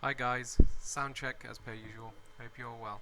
Hi guys, sound check as per usual. Hope you're all well.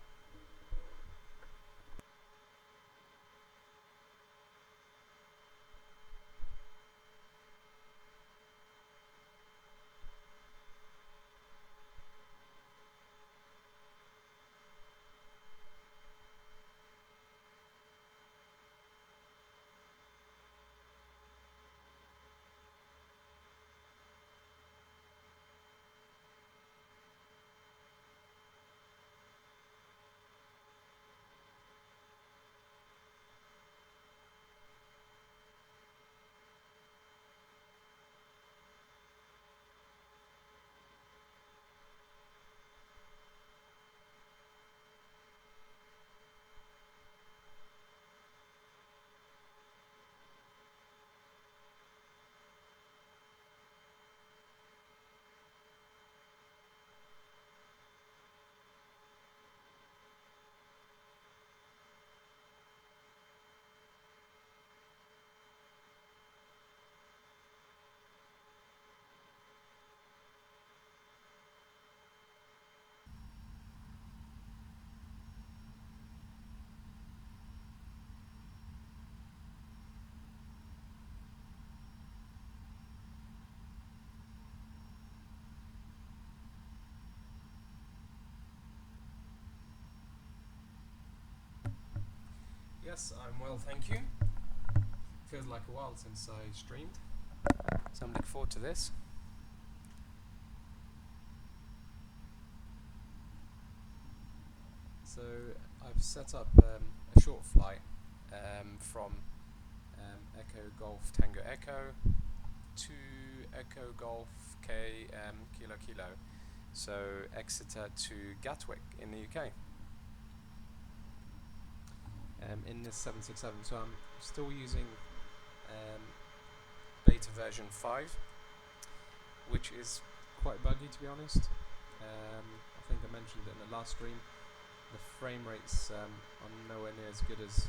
Yes, I'm well, thank you. Feels like a while since I streamed, so I'm looking forward to this. So I've set up a short flight from Echo Golf Tango Echo to Echo Golf K Kilo Kilo, so Exeter to Gatwick in the UK. In this 767, so I'm still using beta version 5, which is quite buggy to be honest. I think I mentioned it in the last stream. The frame rates are nowhere near as good as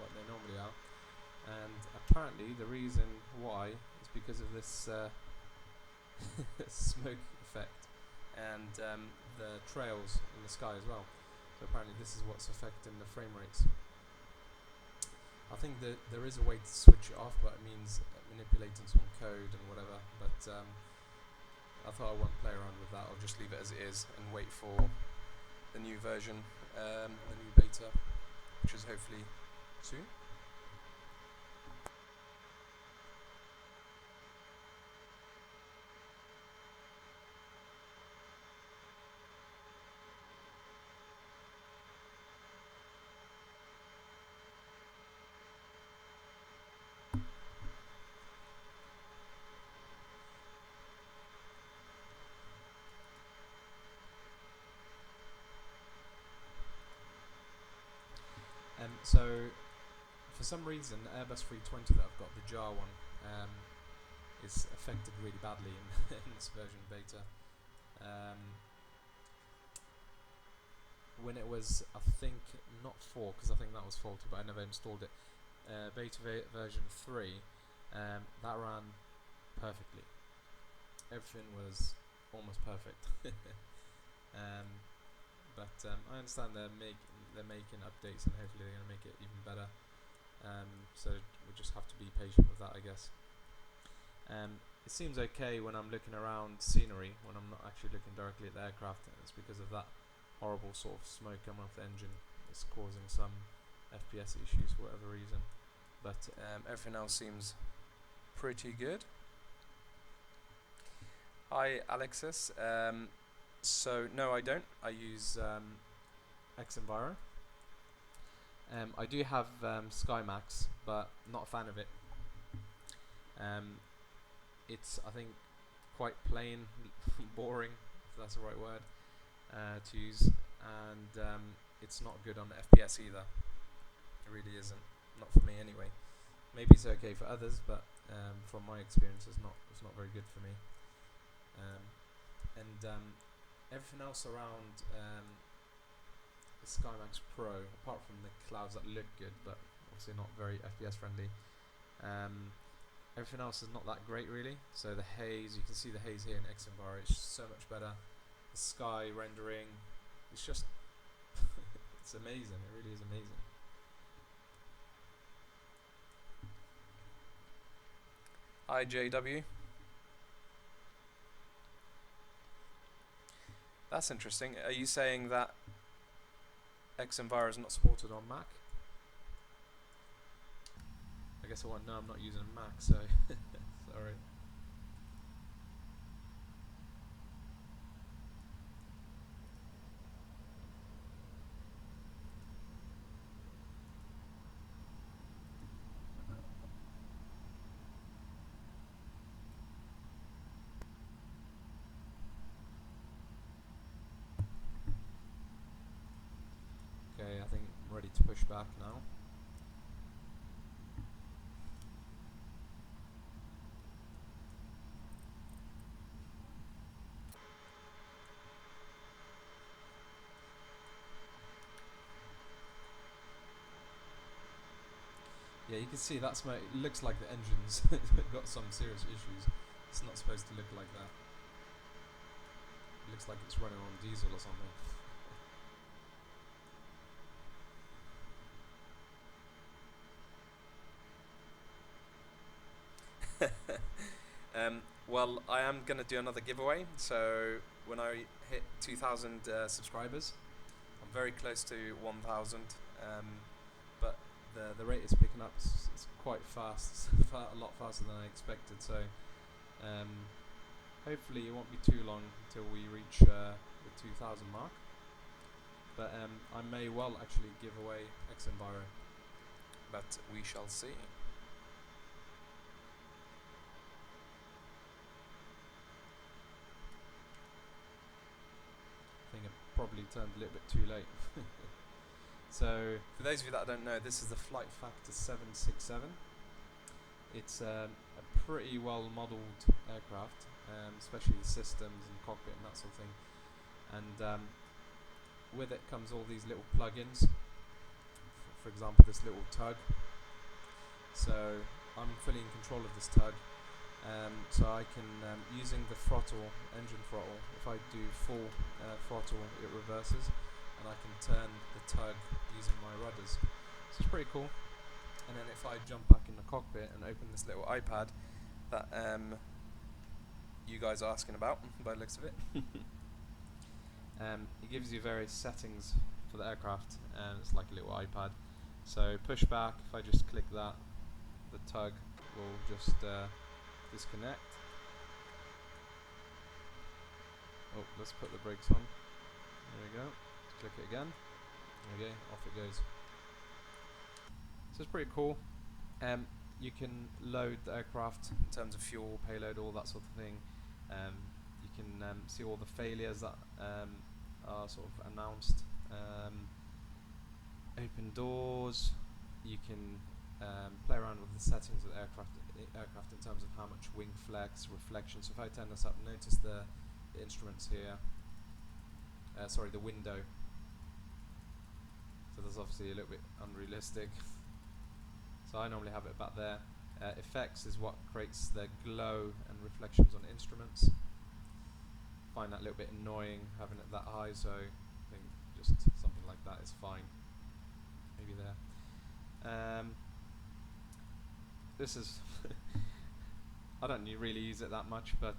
what they normally are, and apparently the reason why is because of this smoke effect and the trails in the sky as well. So apparently this is what's affecting the frame rates. I think that there is a way to switch it off, but it means manipulating some code and whatever. But I thought I won't play around with that. I'll just leave it as it is and wait for the new version, the new beta, which is hopefully soon. So for some reason, the Airbus 320 that I've got, the JAR one, is affected really badly in this version beta. When it was, I think, not 4, because I think that was faulty, but I never installed it. Beta version 3, that ran perfectly. Everything was almost perfect. But I understand they're making updates, and hopefully they're going to make it even better. So we'll just have to be patient with that, I guess. It seems okay when I'm looking around scenery, when I'm not actually looking directly at the aircraft, and it's because of that horrible sort of smoke coming off the engine. It's causing some FPS issues for whatever reason. But everything else seems pretty good. Hi Alexis. So no, I don't. I use XEnviro. I do have SkyMax, but not a fan of it. It's, I think, quite plain, boring, if that's the right word, to use, and it's not good on FPS either. It really isn't. Not for me anyway. Maybe it's okay for others, but from my experience, it's not very good for me. And everything else around the SkyMax Pro, apart from the clouds that look good, but obviously not very FPS friendly, everything else is not that great really. So the haze, you can see the haze here in XEnviro, it's so much better. The sky rendering, it's just it's amazing, it really is amazing. IJW. That's interesting. Are you saying that XEnviro is not supported on Mac? I guess I won't know, I'm not using a Mac, so sorry. Okay, I think I'm ready to push back now. Yeah, you can see that's it looks like the engine's got some serious issues. It's not supposed to look like that. It looks like it's running on diesel or something. Well, I am going to do another giveaway. So when I hit 2,000 subscribers, I'm very close to 1,000. But the rate is picking up. It's quite fast. It's a lot faster than I expected. So hopefully it won't be too long until we reach the 2,000 mark. But I may well actually give away XEnviro. But we shall see. I think I probably turned a little bit too late. So, for those of you that don't know, this is the Flight Factor 767. It's a pretty well modelled aircraft, especially the systems and cockpit and that sort of thing. And with it comes all these little plugins. For example, this little tug. So I'm fully in control of this tug. So I can, using the throttle, engine throttle, if I do full throttle, it reverses, and I can turn the tug using my rudders. So it's pretty cool. And then if I jump back in the cockpit and open this little iPad that you guys are asking about, by the looks of it, it gives you various settings for the aircraft, and it's like a little iPad. So push back, if I just click that, the tug will just disconnect. Oh, let's put the brakes on. There we go. Let's click it again. Okay, off it goes. So it's pretty cool. You can load the aircraft in terms of fuel, payload, all that sort of thing. You can see all the failures that are sort of announced. Open doors. You can play around with the settings of the aircraft in terms of how much wing flex, reflection. So if I turn this up, notice the instruments here. Sorry, the window. So that's obviously a little bit unrealistic. So I normally have it about there. Effects is what creates the glow and reflections on instruments. Find that a little bit annoying having it that high, so I think just something like that is fine. Maybe there. This is I don't really use it that much, but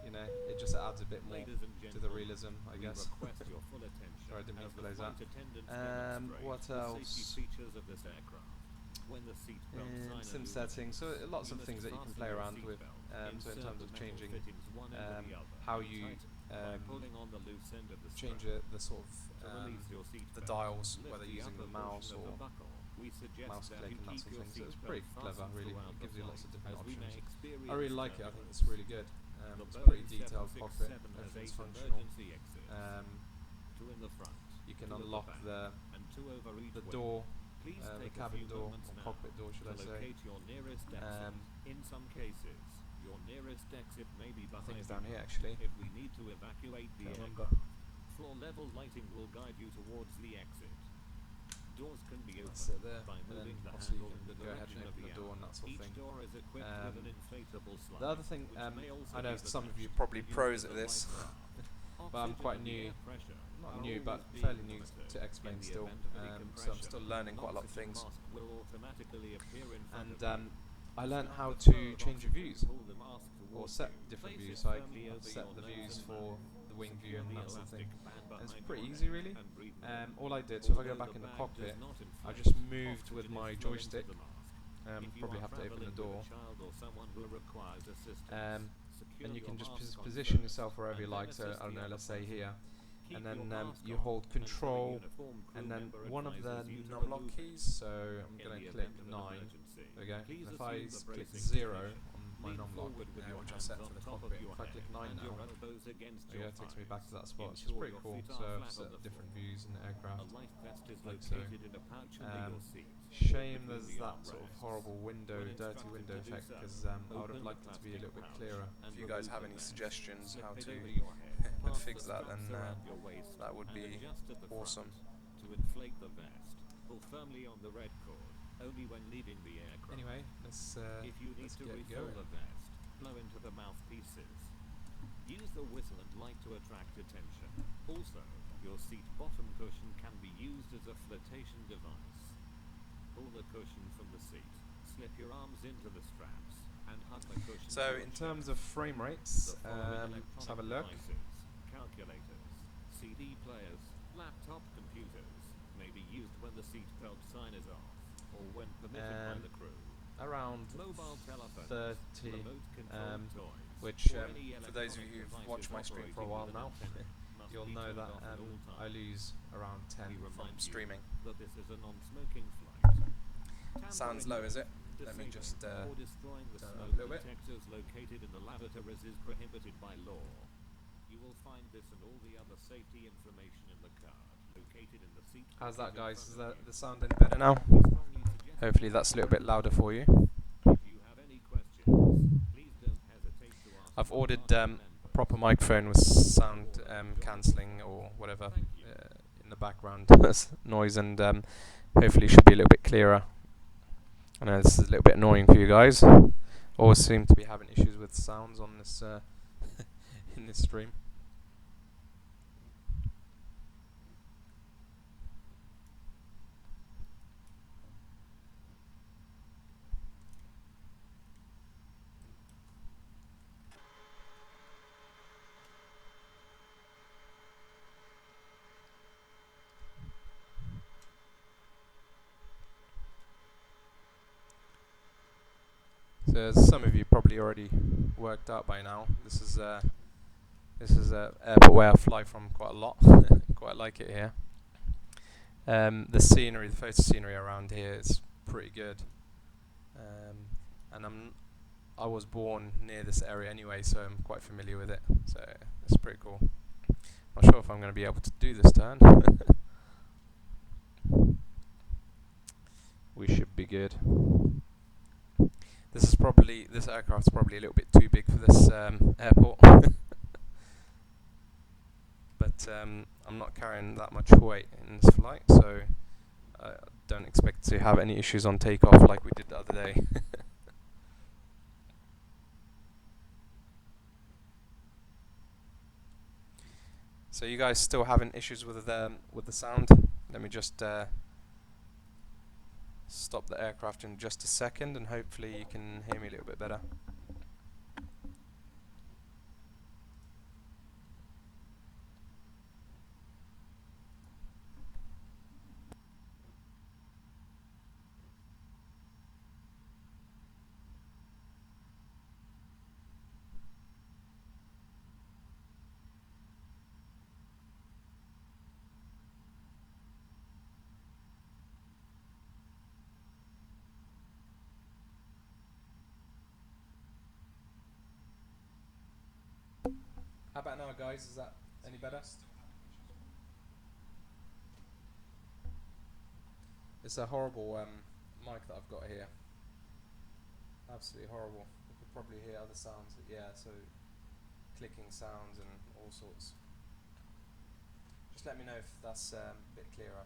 you know, it just adds a bit more to the realism, I guess. Sorry, I didn't mean to close that. What else? Sim settings, so lots of things that you can play around with. So in terms of changing how you change the sort of the dials, whether using the mouse or mouse click and that sort of thing. So it's pretty clever, really. It gives you lots of different options. I really like it. I think it's really good. It's a pretty detailed cockpit. Everything's functional. You can unlock the door, the cabin door, or cockpit door, should I say. In some cases, your nearest exit may be behind. I think it's down here actually. If we need to evacuate the aircraft, floor level lighting will guide you towards the exit. Doors can be That's it opened there. by And then moving the obviously you handle in the can go ahead direction and of open the the door and arrow. that sort of Each thing. door is equipped with an inflatable slide. The other thing, which may also I know be some of you attached probably to pros use at as a this, life raft. but I'm quite Oxygen and the new. air pressure Not are new, but always being fairly new monitored. to explain In the still. event of any So I'm compression, still learning an quite a lot of oxygen things. mask will automatically appear in front And of you. I To learned start how the to flow of change your oxygen, views, pull the mask or towards set you. different Place views. it So I firmly I've over set your the nose views and for mouth. the wing view Secure and the that sort of thing. elastic band And it's behind pretty your easy, neck really. and breathe normally. All I did, so if I go Although back the in the bag cockpit, does not I inflate, just moved with oxygen my is flowing joystick. to the mask. If you Probably are have to open the traveling door. with a child or someone who requires assistance, secure And you your can just mask on position first, yourself wherever you and then like. So assist I don't the know, other let's say person. here, Keep and then your mask you on hold until a control, uniformed crew and then member one of the advises you to numlock remove it. keys. So I'm In going the to click event of an 9. emergency, There we go. please And if I assume the click bracing 0 position. on my Lean numlock, forward with your which I hands set on to the top of cockpit, your if I click head 9 and now, your elbows against there you your go, it takes me back to that spot. So it's Ensure pretty your cool. feet So are I've flat on set the different floor. views in the A aircraft, life vest is like so. located in a pouch under your seat. Shame between there's the that sort of armrests. horrible window, When dirty instructed window to do effect, so, because I would open have the liked it to be a plastic little bit pouch clearer. and If you guys remove have the any vest. suggestions Slip how it to over your head, pass fix the that, straps then around your waist, that would and be adjust at the awesome. front to inflate the vest. Pull firmly on the red cord, only when leaving the aircraft. Anyway, let's If you need to get refill going. the vest, blow into the mouthpieces. Use the whistle and light to attract attention. Also, your seat bottom cushion can be used as a flotation device. Pull the cushion from the seat, slip your arms into the straps, and hug the cushion. So in terms of frame rates, let's have a look. Devices, calculators, CD players, laptop computers may be used when the seatbelt sign is off or when permitted by the crew. Around Mobile telephones, 30, remote controlled toys, which or any for those of electronic you who've devices watched my stream for a while operating now, with an antenna must you'll be know turned that off at all I times. lose around 10 We from remind you streaming. that this is a non-smoking flight. Sounds Tampering low, is it? with, Let me disabling, just or destroying the turn it up smoke a little bit. detectors located in the lavatories is prohibited by law. You will find this and all the other safety information in the card located in the seat. How's that, guys? Is that the sound any better now? Hopefully that's a little bit louder for you. If you have any questions, please don't hesitate to ask. I've ordered a proper microphone with sound cancelling or whatever in the background noise, and hopefully should be a little bit clearer. I know this is a little bit annoying for you guys. Always seem to be having issues with sounds on this in this stream. So as some of you probably already worked out by now, this is a airport where I fly from quite a lot. Quite like it here. The scenery, the photo scenery around here is pretty good. And I was born near this area anyway, so I'm quite familiar with it. So it's pretty cool. Not sure if I'm going to be able to do this turn. We should be good. This aircraft's probably a little bit too big for this airport. But I'm not carrying that much weight in this flight, so I don't expect to have any issues on takeoff like we did the other day. So you guys still having issues with the sound? Let me just stop the aircraft in just a second, and hopefully you can hear me a little bit better. How about now, guys? Is that any better? It's a horrible mic that I've got here. Absolutely horrible. You could probably hear other sounds. Yeah, so clicking sounds and all sorts. Just let me know if that's a bit clearer.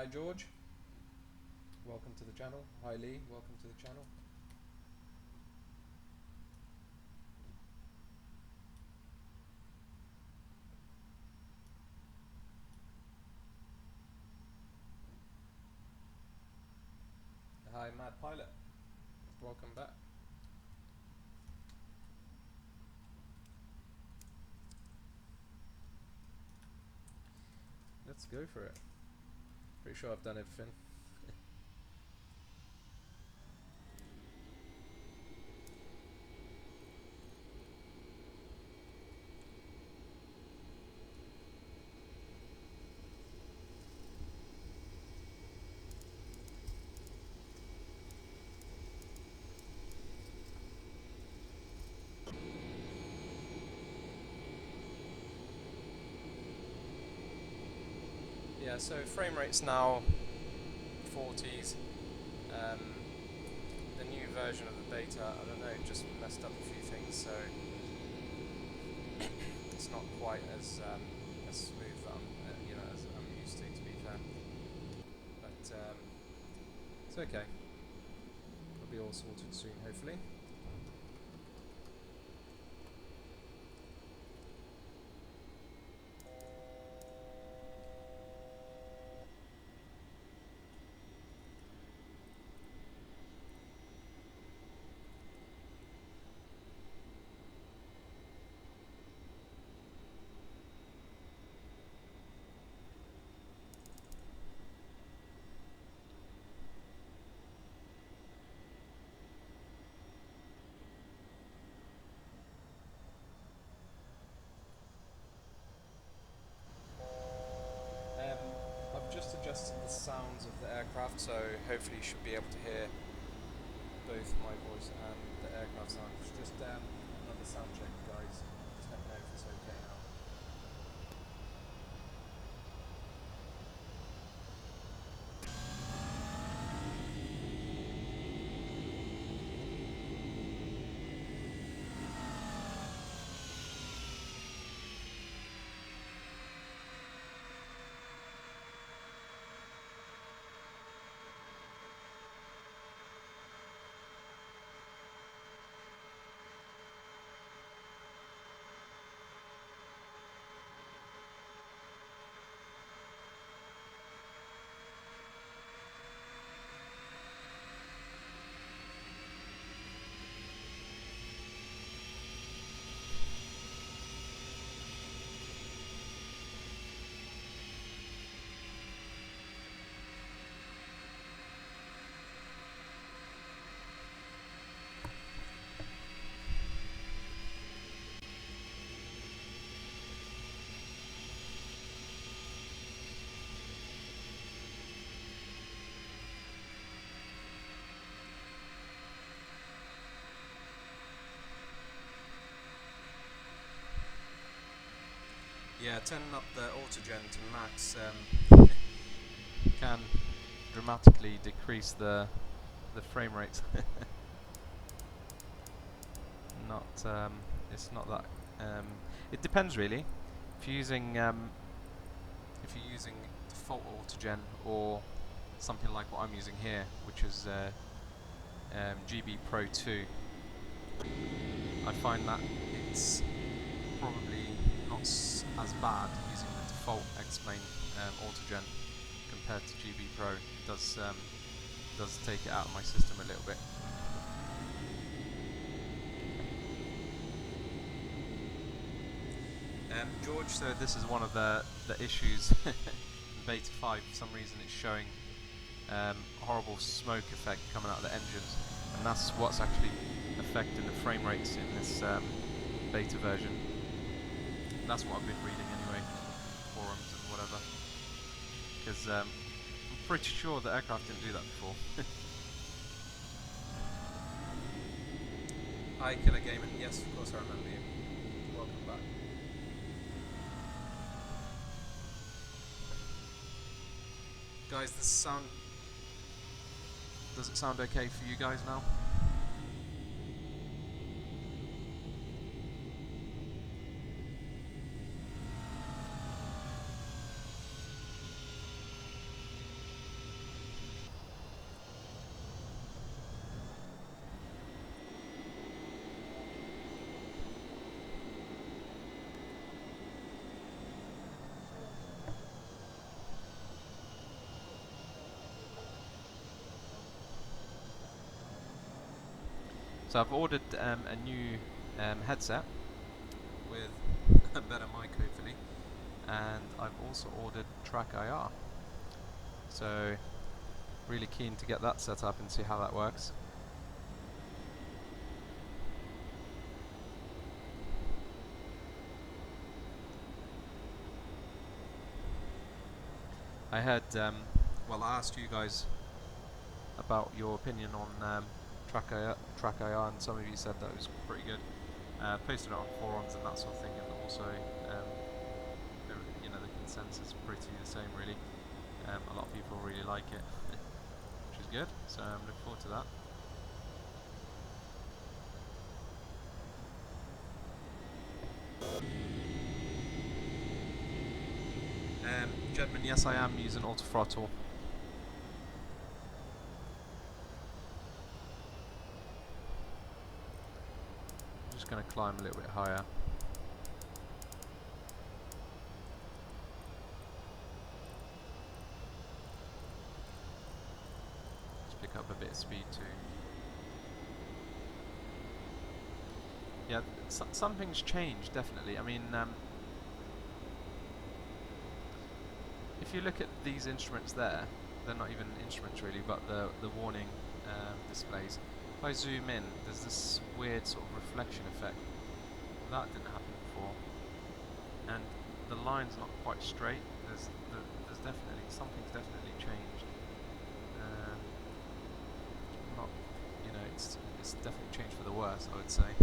Hi George, welcome to the channel. Hi Lee, welcome to the channel. Hi Mad Pilot, welcome back. Let's go for it. Pretty sure I've done everything. Yeah, so frame rate's now 40s. The new version of the beta, I don't know, just messed up a few things, so it's not quite as smooth as I'm used to be fair. But it's okay. It'll be all sorted soon, hopefully. I've just adjusted the sounds of the aircraft, so hopefully you should be able to hear both my voice and the aircraft sounds. Just another sound check, guys. Just let me know if it's okay now. Yeah, turning up the autogen to max can dramatically decrease the frame rate. It's not that. It depends really. If you're using default autogen or something like what I'm using here, which is GB Pro 2, I find that it's probably not as bad using the default X-Plane autogen compared to GB Pro. It does take it out of my system a little bit. George, so this is one of the issues in Beta 5. For some reason it's showing horrible smoke effect coming out of the engines, and that's what's actually affecting the frame rates in this beta version. That's what I've been reading anyway, forums and whatever, because I'm pretty sure the aircraft didn't do that before. Hi Killer Gamer, yes of course I remember you. Welcome back. Guys, does it sound okay for you guys now? So I've ordered a new headset with a better mic hopefully, and I've also ordered Track IR. So really keen to get that set up and see how that works. I heard, well, I asked you guys about your opinion on Track IR, and some of you said that it was pretty good. Posted it on forums and that sort of thing, and also, the consensus is pretty the same really. A lot of people really like it, which is good. So I'm looking forward to that. Gentlemen, yes, I am using auto throttle. I'm just going to climb a little bit higher. Just pick up a bit of speed too. Yeah, something's changed, definitely. I mean, if you look at these instruments there, they're not even instruments really, but the warning displays. If I zoom in, there's this weird sort of reflection effect. That didn't happen before. And the line's not quite straight. There's definitely, something's definitely changed. Not, it's definitely changed for the worse, I would say.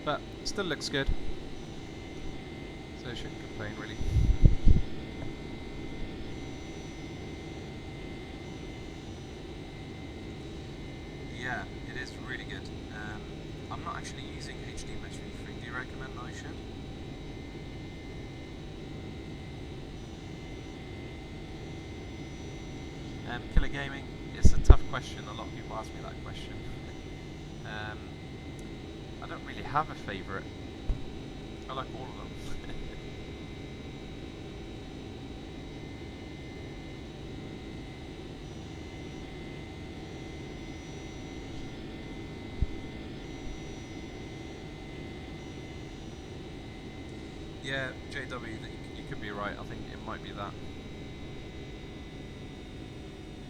But still looks good, so I shouldn't complain really. Yeah, it is really good. I'm not actually using HD Mesh V3. Do you recommend I should? Killer Gaming, it's a tough question. A lot of people ask me that question. I don't really have a favourite. I like all of them. Yeah, JW, you could be right. I think it might be that.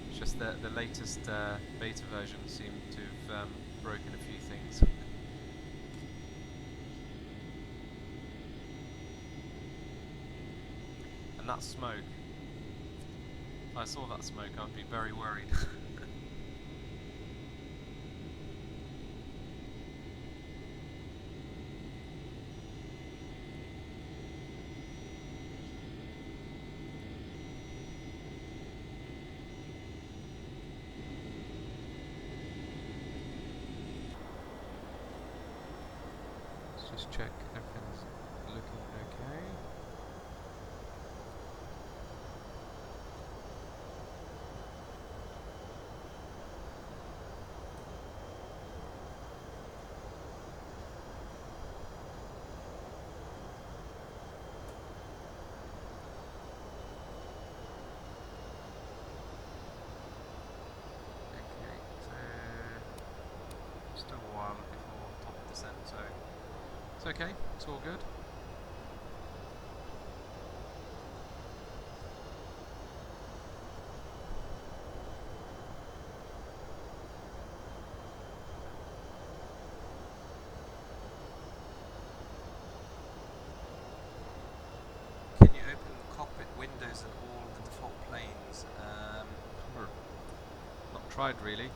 It's just that the latest beta version seemed to have broken a few things. And that smoke. If I saw that smoke, I'd be very worried. Let's just check everything's looking okay. Still a while before top descent, so it's okay, it's all good. Can you open cockpit windows in all the default planes? Not tried really.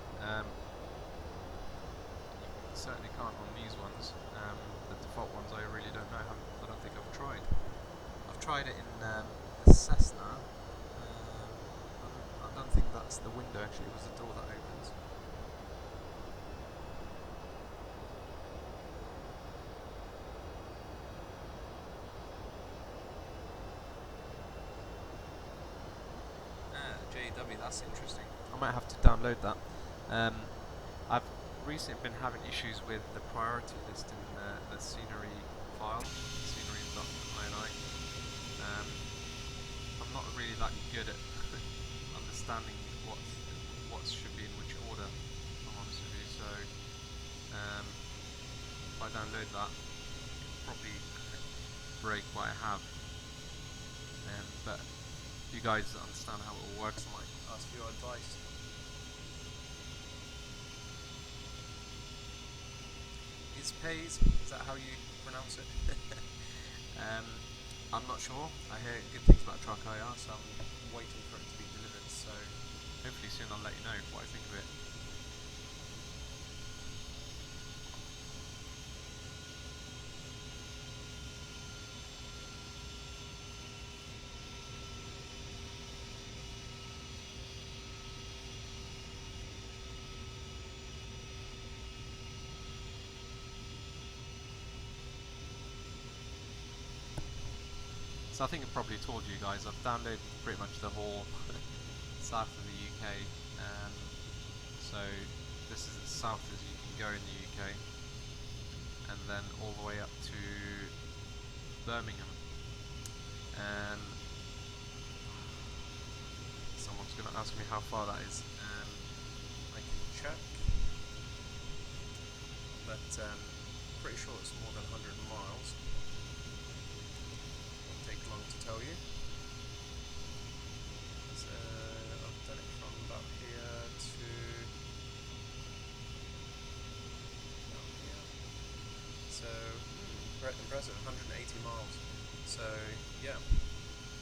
Certainly can't on these ones. The default ones I really don't know. I don't think I've tried. I've tried it in the Cessna. I don't think that's the window actually, it was the door that opens. JW, that's interesting. I might have to download that. I've recently been having issues with the priority list in the scenery file, scenery.ini. I'm not really that good at understanding what should be in which order, if I'm honest with you, so if I download that, it'll probably break what I have. But if you guys understand how it all works, I might ask for your advice. Is that how you pronounce it? I'm not sure. I hear good things about KUAO, so I'm waiting for it to be delivered, so hopefully soon I'll let you know what I think of it. So I think I've probably told you guys, I've downloaded pretty much the whole south of the UK. So this is as south as you can go in the UK, and then all the way up to Birmingham. Someone's going to ask me how far that is. I can check, but pretty sure it's more than 100 miles. Won't take long to tell you. So I've done it from about here to down here. So impressive, 180 miles. So yeah,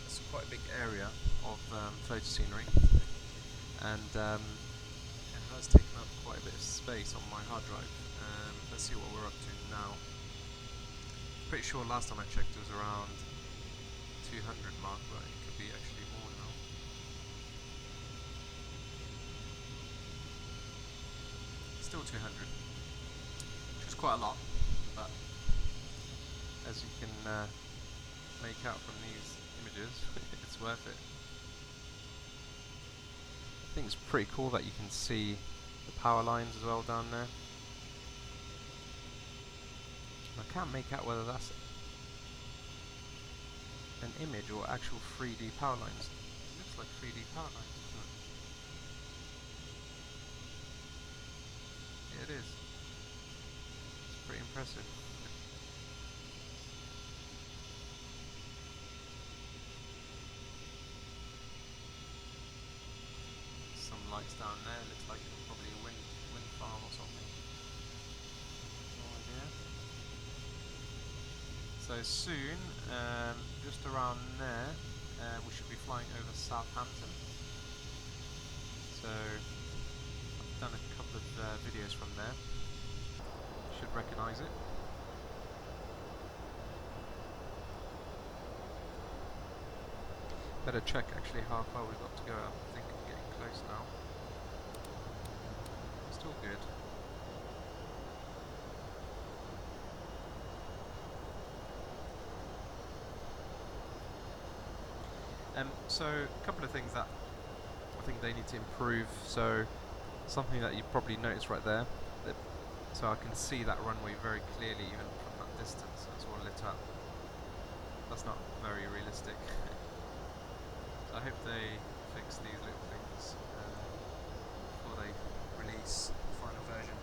it's quite a big area of photo scenery, and it has taken up quite a bit of space on my hard drive. Let's see what we're up to now. Pretty sure last time I checked it was around 200 mark, but it could be actually more now. Still 200, which is quite a lot, but as you can make out from these images, it's worth it. I think it's pretty cool that you can see the power lines as well down there. I can't make out whether that's an image or actual 3D power lines. It looks like 3D power lines, doesn't it? Yeah, it is. It's pretty impressive. Some lights down there, looks like it's probably a wind farm or something. No idea. So soon, just around there, we should be flying over Southampton. So I've done a couple of videos from there. You should recognise it. Better check actually how far we've got to go. I think I'm getting close now. Still good. So a couple of things that I think they need to improve. So something that you probably noticed right there, so I can see that runway very clearly even from that distance. It's all lit up. That's not very realistic. So I hope they fix these little things before they release the final version.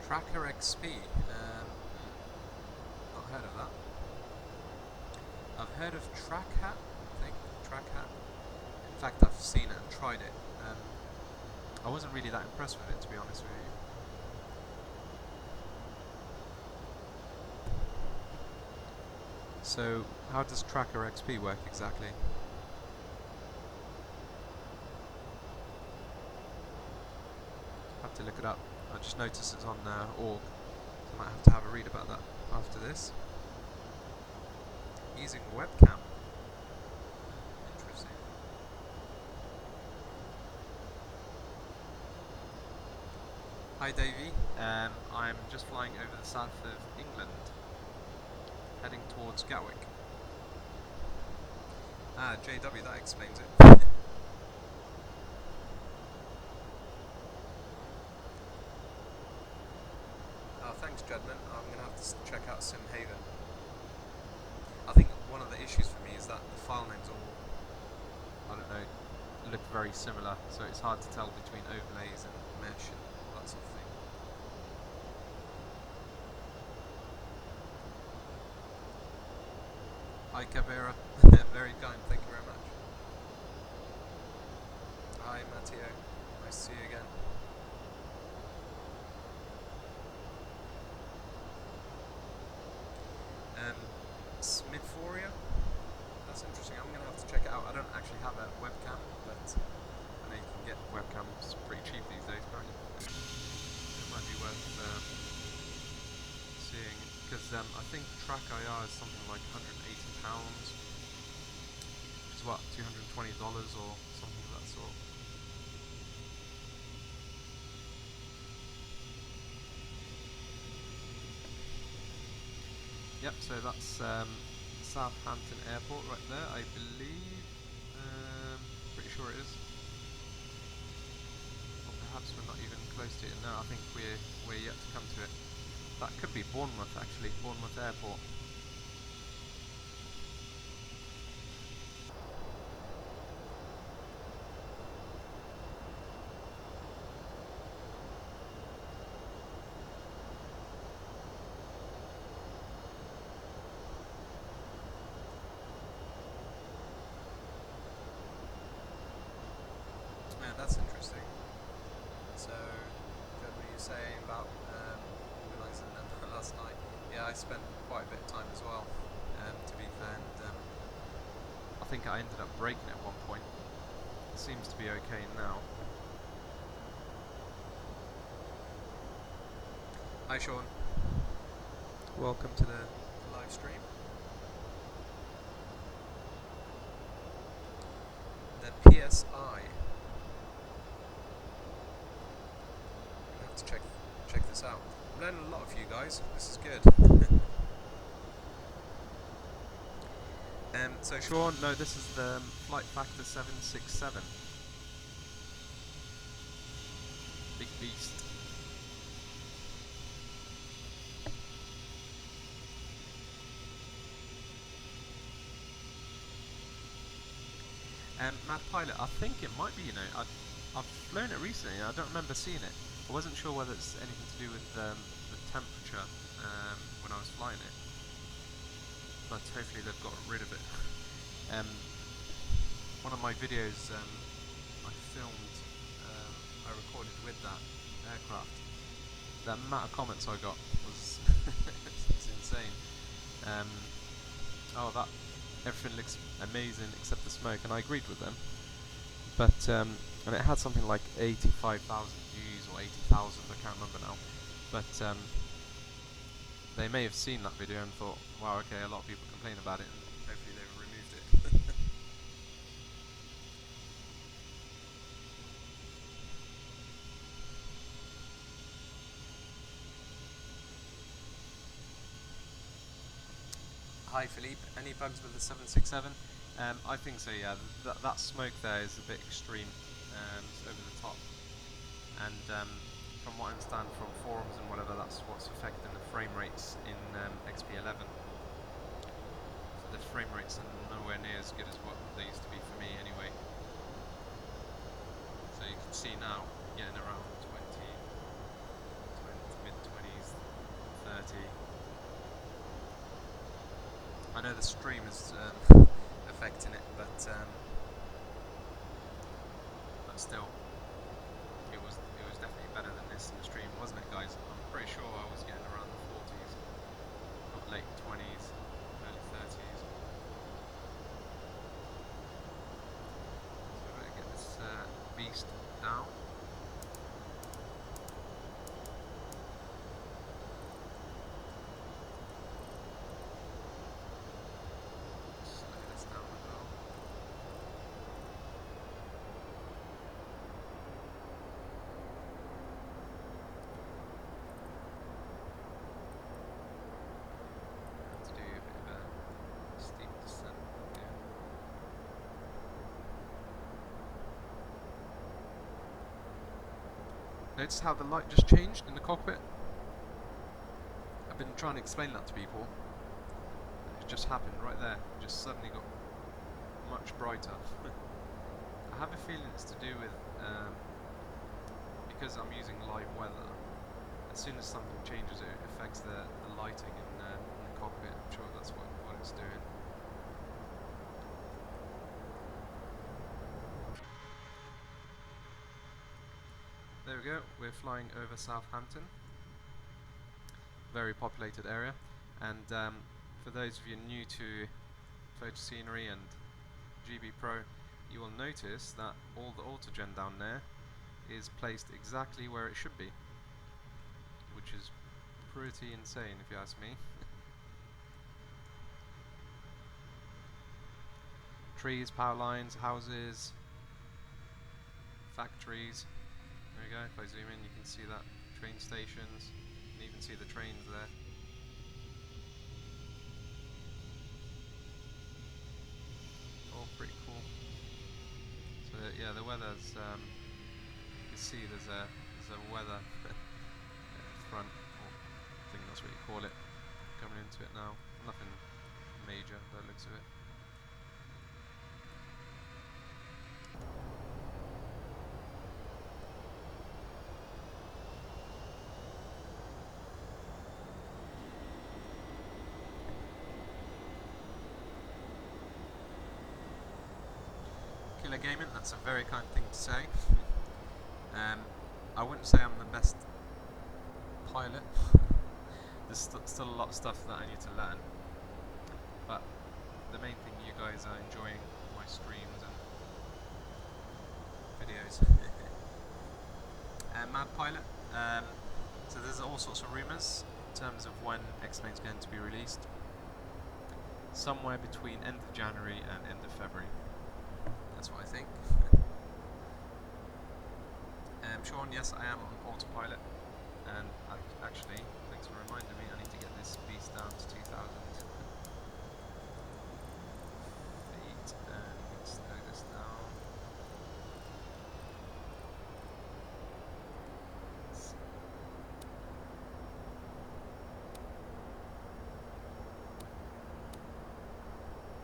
Tracker XP. Not heard of that. I've heard of TrackHat. I think TrackHat. In fact, I've seen it and tried it. I wasn't really that impressed with it, to be honest with you. So, how does Tracker XP work exactly? I have to look it up. I just noticed it's on org, so I might have to have a read about that after this. Using webcam. Interesting. Hi Davey, I'm just flying over the south of England, heading towards Gatwick. Ah, JW, that explains it. Oh, thanks, Jedman. I'm going to have to check out SimHaven. I think one of the issues for me is that the file names all, I don't know, look very similar, so it's hard to tell between overlays and mesh and all that sort of thing. Hi, Kavera. Very kind, thank you very much. Hi, Matteo. Nice to see you again. Smithforia? That's interesting. I'm going to have to check it out. I don't actually have a webcam, but I know you can get webcams pretty cheap these days, can't you? It might be worth seeing, because I think Track IR is something like £180, which is what, $220 or something of that sort. Yep, so that's Southampton Airport right there, I believe. Pretty sure it is. Or perhaps we're not even close to it now. I think we're yet to come to it. That could be Bournemouth, actually. Bournemouth Airport. Yeah, that's interesting. So, what were you saying about organising them last night? Yeah, I spent quite a bit of time as well, to be fair, and I think I ended up breaking at one point. It seems to be okay now. Hi, Sean. Welcome to the live stream. The PSI. I have to check this out. I'm learning a lot of you guys. This is good. So Sean, no, this is the flight factor 767. Big beast. Mad Pilot, I think it might be, I've flown it recently and I don't remember seeing it. I wasn't sure whether it's anything to do with the temperature when I was flying it, but hopefully they've got rid of it. One of my videos I filmed, I recorded with that aircraft. The amount of comments I got was it's insane. Oh, that everything looks amazing except the smoke, and I agreed with them. But and it had something like 85,000 views or 80,000, I can't remember now. But they may have seen that video and thought, wow, okay, a lot of people complain about it, and hopefully they've removed it. Hi Philippe, any bugs with the 767? I think so, yeah. That smoke there is a bit extreme, it's over the top. And from what I understand from forums and whatever, that's what's affecting the frame rates in XP11. So the frame rates are nowhere near as good as what they used to be for me anyway. So you can see now, getting around 20 mid-20s, 30. I know the stream is affecting it, but still, it was definitely better than this in the stream, wasn't it, guys? I'm pretty sure I was getting around the 40s, not late 20s, early 30s. So better get this beast down. Notice how the light just changed in the cockpit? I've been trying to explain that to people. It just happened right there. It just suddenly got much brighter. I have a feeling it's to do with because I'm using live weather. As soon as something changes, it affects the lighting in the cockpit. I'm sure that's what it's doing. There we go. We're flying over Southampton. Very populated area. And for those of you new to photo scenery and GB Pro, you will notice that all the autogen down there is placed exactly where it should be, which is pretty insane if you ask me. Trees, power lines, houses, factories. There we go. If I zoom in, you can see that. Train stations. You can even see the trains there. All pretty cool. So yeah, the weather's. You can see there's a weather front. I think that's what you call it. Coming into it now. Nothing major by the looks of it. Killer Gaming, that's a very kind thing to say. I wouldn't say I'm the best pilot. There's still a lot of stuff that I need to learn. But the main thing, you guys are enjoying my streams and videos. Mad Pilot. So there's all sorts of rumours in terms of when X-Plane's going to be released. Somewhere between end of January and end of February. That's what I think. Sean, yes, I am on autopilot, and actually, thanks for reminding me, I need to get this beast down to 2,000 feet, and let's slow this down.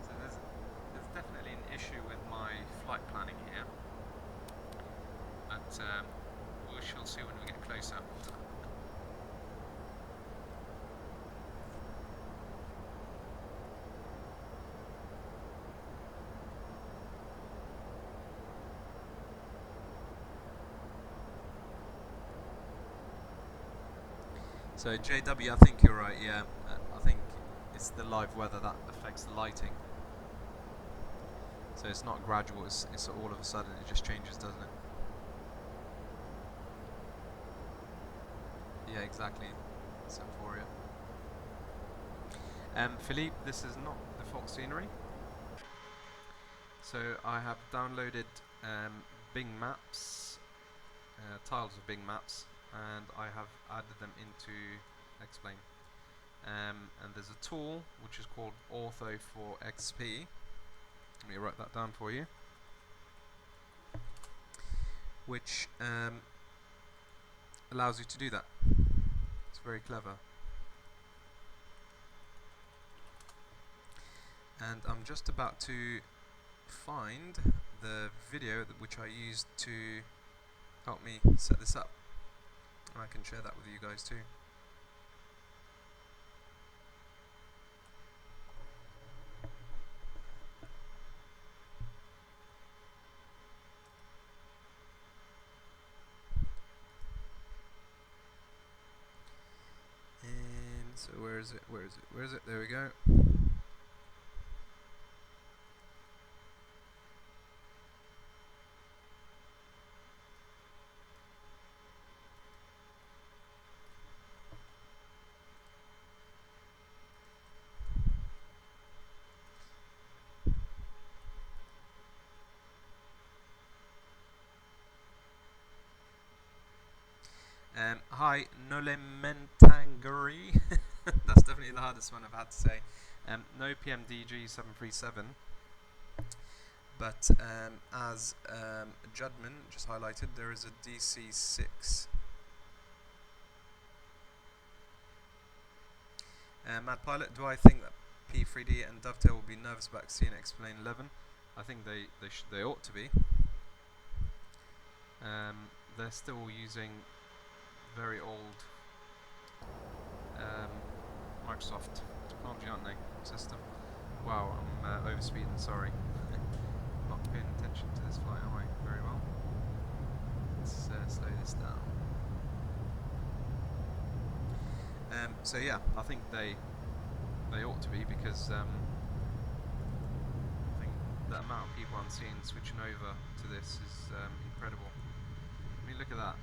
So there's definitely an issue with my flight planning here, but we shall see when we get closer. So JW, I think you're right, yeah. I think it's the live weather that affects the lighting. So it's not gradual, it's all of a sudden it just changes, doesn't it? Yeah, exactly. Symphoria. Philippe, this is not default scenery. So I have downloaded Bing Maps, tiles of Bing Maps, and I have added them into X-Plane. And there's a tool which is called Ortho for XP. Let me write that down for you. Which allows you to do that. It's very clever. And I'm just about to find the video which I used to help me set this up, and I can share that with you guys too. And so where is it? There we go. Hi, Nolementangari. That's definitely the hardest one I've had to say. No PMDG 737, but as Judman just highlighted, there is a DC6 Mad Pilot, do I think that P3D and Dovetail will be nervous about seeing Explain 11? I think they ought to be. They're still using very old Microsoft technology, aren't they? System. Wow, I'm overspeeding, sorry. Not paying attention to this flight, am I? Very well. Let's slow this down. So yeah, I think they ought to be, because I think the amount of people I'm seeing switching over to this is incredible. I mean, look at that.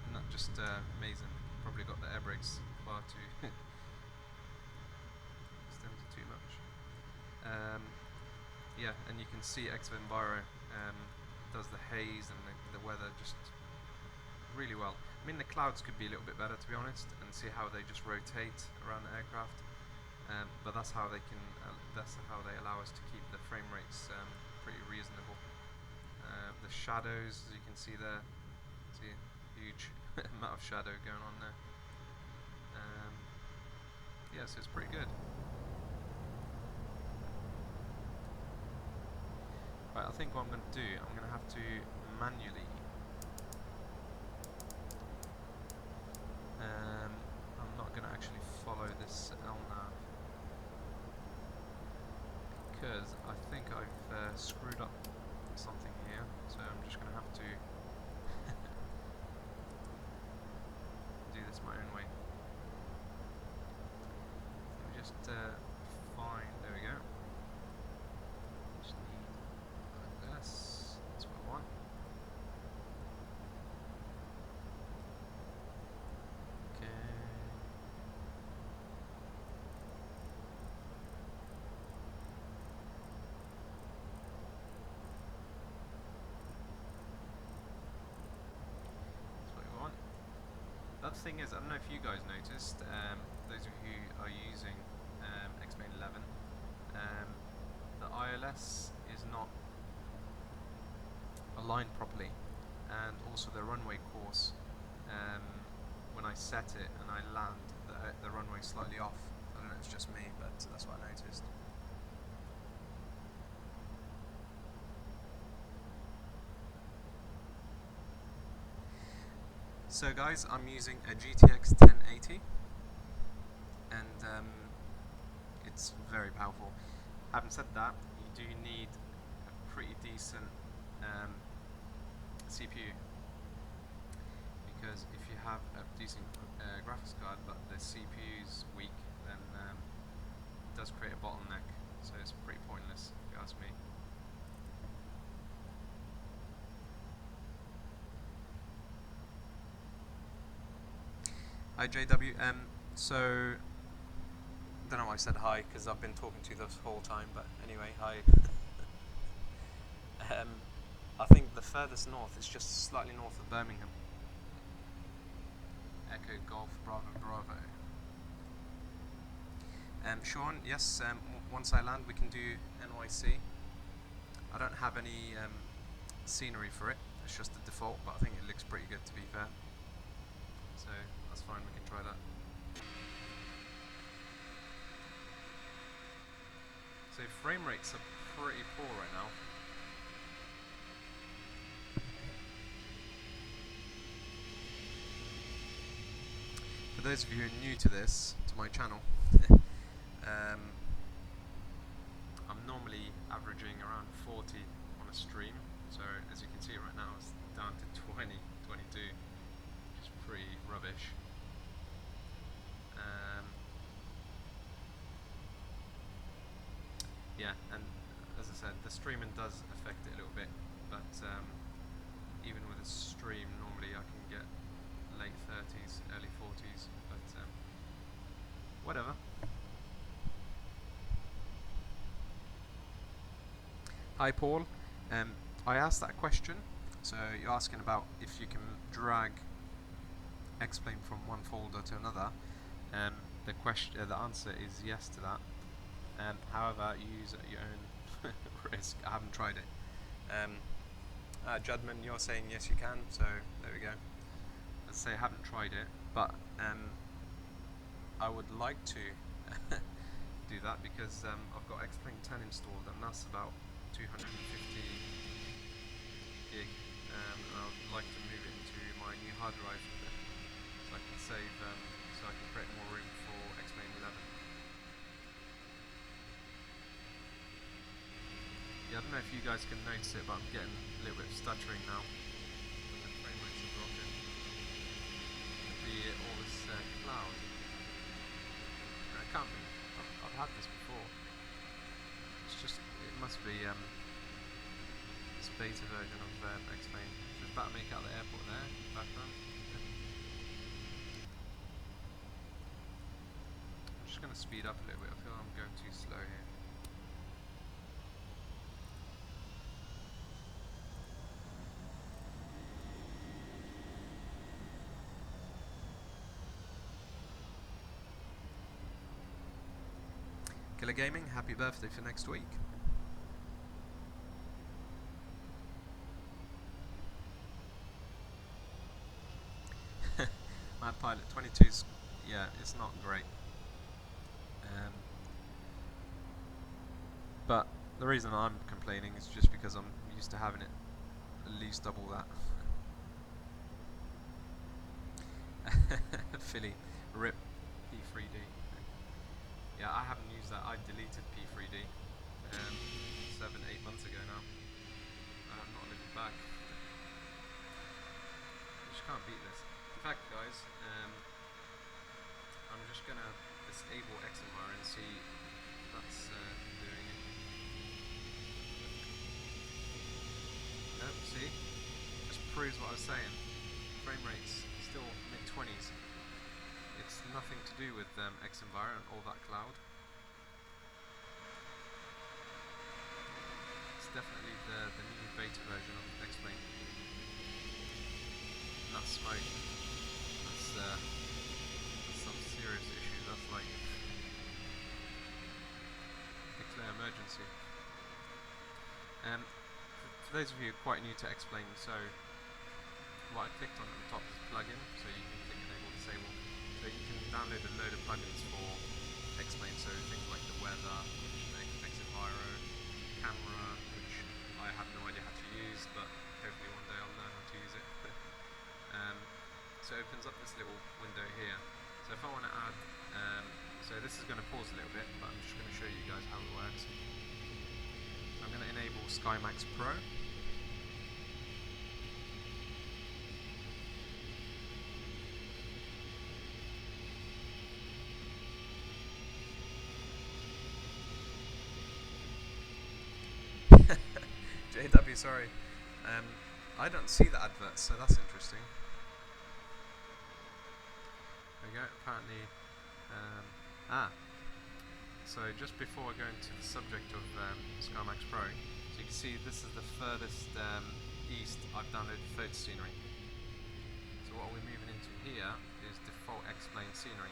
Isn't that just amazing? Probably got the air brakes far too extended too much. Yeah, and you can see Exvenbaro does the haze and the weather just really well. I mean, the clouds could be a little bit better, to be honest, and see how they just rotate around the aircraft. But that's how they can. That's how they allow us to keep the frame rates pretty reasonable. The shadows, as you can see there, see a huge amount of shadow going on there. Yeah, so it's pretty good. Right, I think what I'm going to do, I'm going to have to manually. I'm not going to actually follow this LNAV, because I think I've screwed up something here, so I'm just going to have to do this my own way. Let me just find, there we go. Just need like this, that's what I want. Okay. The other thing is, I don't know if you guys noticed, those of you who are using Explain 11, the ILS is not aligned properly, and also the runway course, when I set it and I land, the runway is slightly off. I don't know if it's just me, but that's what I noticed. So guys, I'm using a GTX 1080, and it's very powerful. Having said that, you do need a pretty decent CPU, because if you have a decent graphics card but the CPU is weak, then it does create a bottleneck, so it's pretty pointless if you ask me. Hi JW, so don't know why I said hi, because I've been talking to you this whole time, but anyway, hi. I think the furthest north is just slightly north of Birmingham. Echo Golf Bravo Bravo. Sean, yes, once I land we can do NYC. I don't have any scenery for it, it's just the default, but I think it looks pretty good, to be fair. So that's fine, we can try that. So frame rates are pretty poor right now. For those of you who are new to this, to my channel, I'm normally averaging around 40 on a stream, so as you can see right now it's down to 20, 22, which is pretty rubbish. Yeah, and as I said, the streaming does affect it a little bit, but even with a stream, normally I can get late 30s, early 40s, but whatever. Hi Paul, I asked that question, so you're asking about if you can drag Explain from one folder to another. The answer is yes to that. However, you use it at your own risk. I haven't tried it. Judman, you're saying yes you can, so there we go. Let's say I haven't tried it, but I would like to do that because I've got Xplane 10 installed, and that's about 250 gig, and I would like to move it into my new hard drive so I can save, so I can create more room for Xplane 11. Yeah, I don't know if you guys can notice it, but I'm getting a little bit of stuttering now. The frame rates are dropping. All this cloud. It can't be. I've had this before. It's just, it must be this beta version of Xplane. Just about to make out the airport there in the background. I'm just going to speed up a little bit. I feel I'm going too slow here. Killer Gaming, happy birthday for next week. Mad Pilot 22's, yeah, it's not great. But the reason I'm complaining is just because I'm used to having it at least double that. Philly, RIP P3D. Yeah, I haven't used that. I deleted P3D 7-8 months ago now. I have not looked back. You just can't beat this. In fact, guys, I'm just gonna disable XMR and see if that's doing it. Nope, see? Just proves what I was saying. Frame rates still mid-20s. It's nothing to do with XEnviro and all that cloud. It's definitely the new beta version of Xplane. That smoke, that's some serious issue. That's like declare emergency. For those of you who are quite new to Xplane, so what I clicked on at the top is plugin, so you can click enable disable. So you can download a load of plugins for Xplane, so things like the weather, XEnviro, camera, which I have no idea how to use, but hopefully one day I'll learn how to use it. So it opens up this little window here. So if I want to add, so this is going to pause a little bit, but I'm just going to show you guys how it works. So I'm going to enable SkyMax Pro. JW, sorry. I don't see the adverts, so that's interesting. There we go, apparently. So just before I go into the subject of SkyMax Pro, so you can see this is the furthest east I've downloaded photo scenery. So what we're moving into here is default Xplane scenery.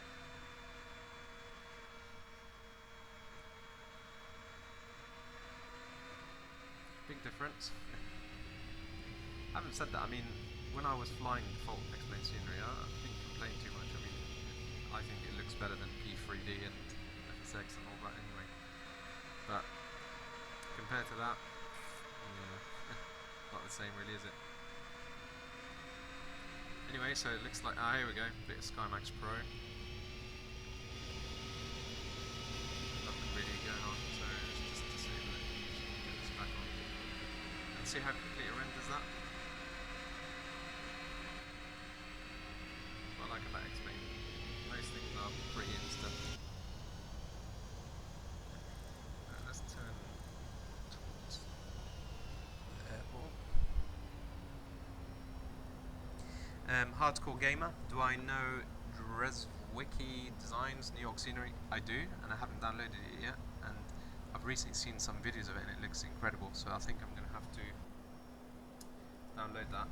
Big difference. Having said that, I mean, when I was flying default Xplane scenery, I didn't complain too much. I mean, I think it looks better than P3D and FSX and all that anyway. But compared to that, yeah, not the same really, is it? Anyway, so it looks like, here we go, bit of SkyMax Pro. Nothing really going on, so let's just disable it. Get this back on. And see how quickly it renders that. What I like about Xplane, most things are pretty instant. Let's turn towards the airport. Hardcore gamer, do I know Dreswicki Designs New York scenery? I do, and I haven't downloaded it yet, and I've recently seen some videos of it and it looks incredible, so I think I'm going to have to download that.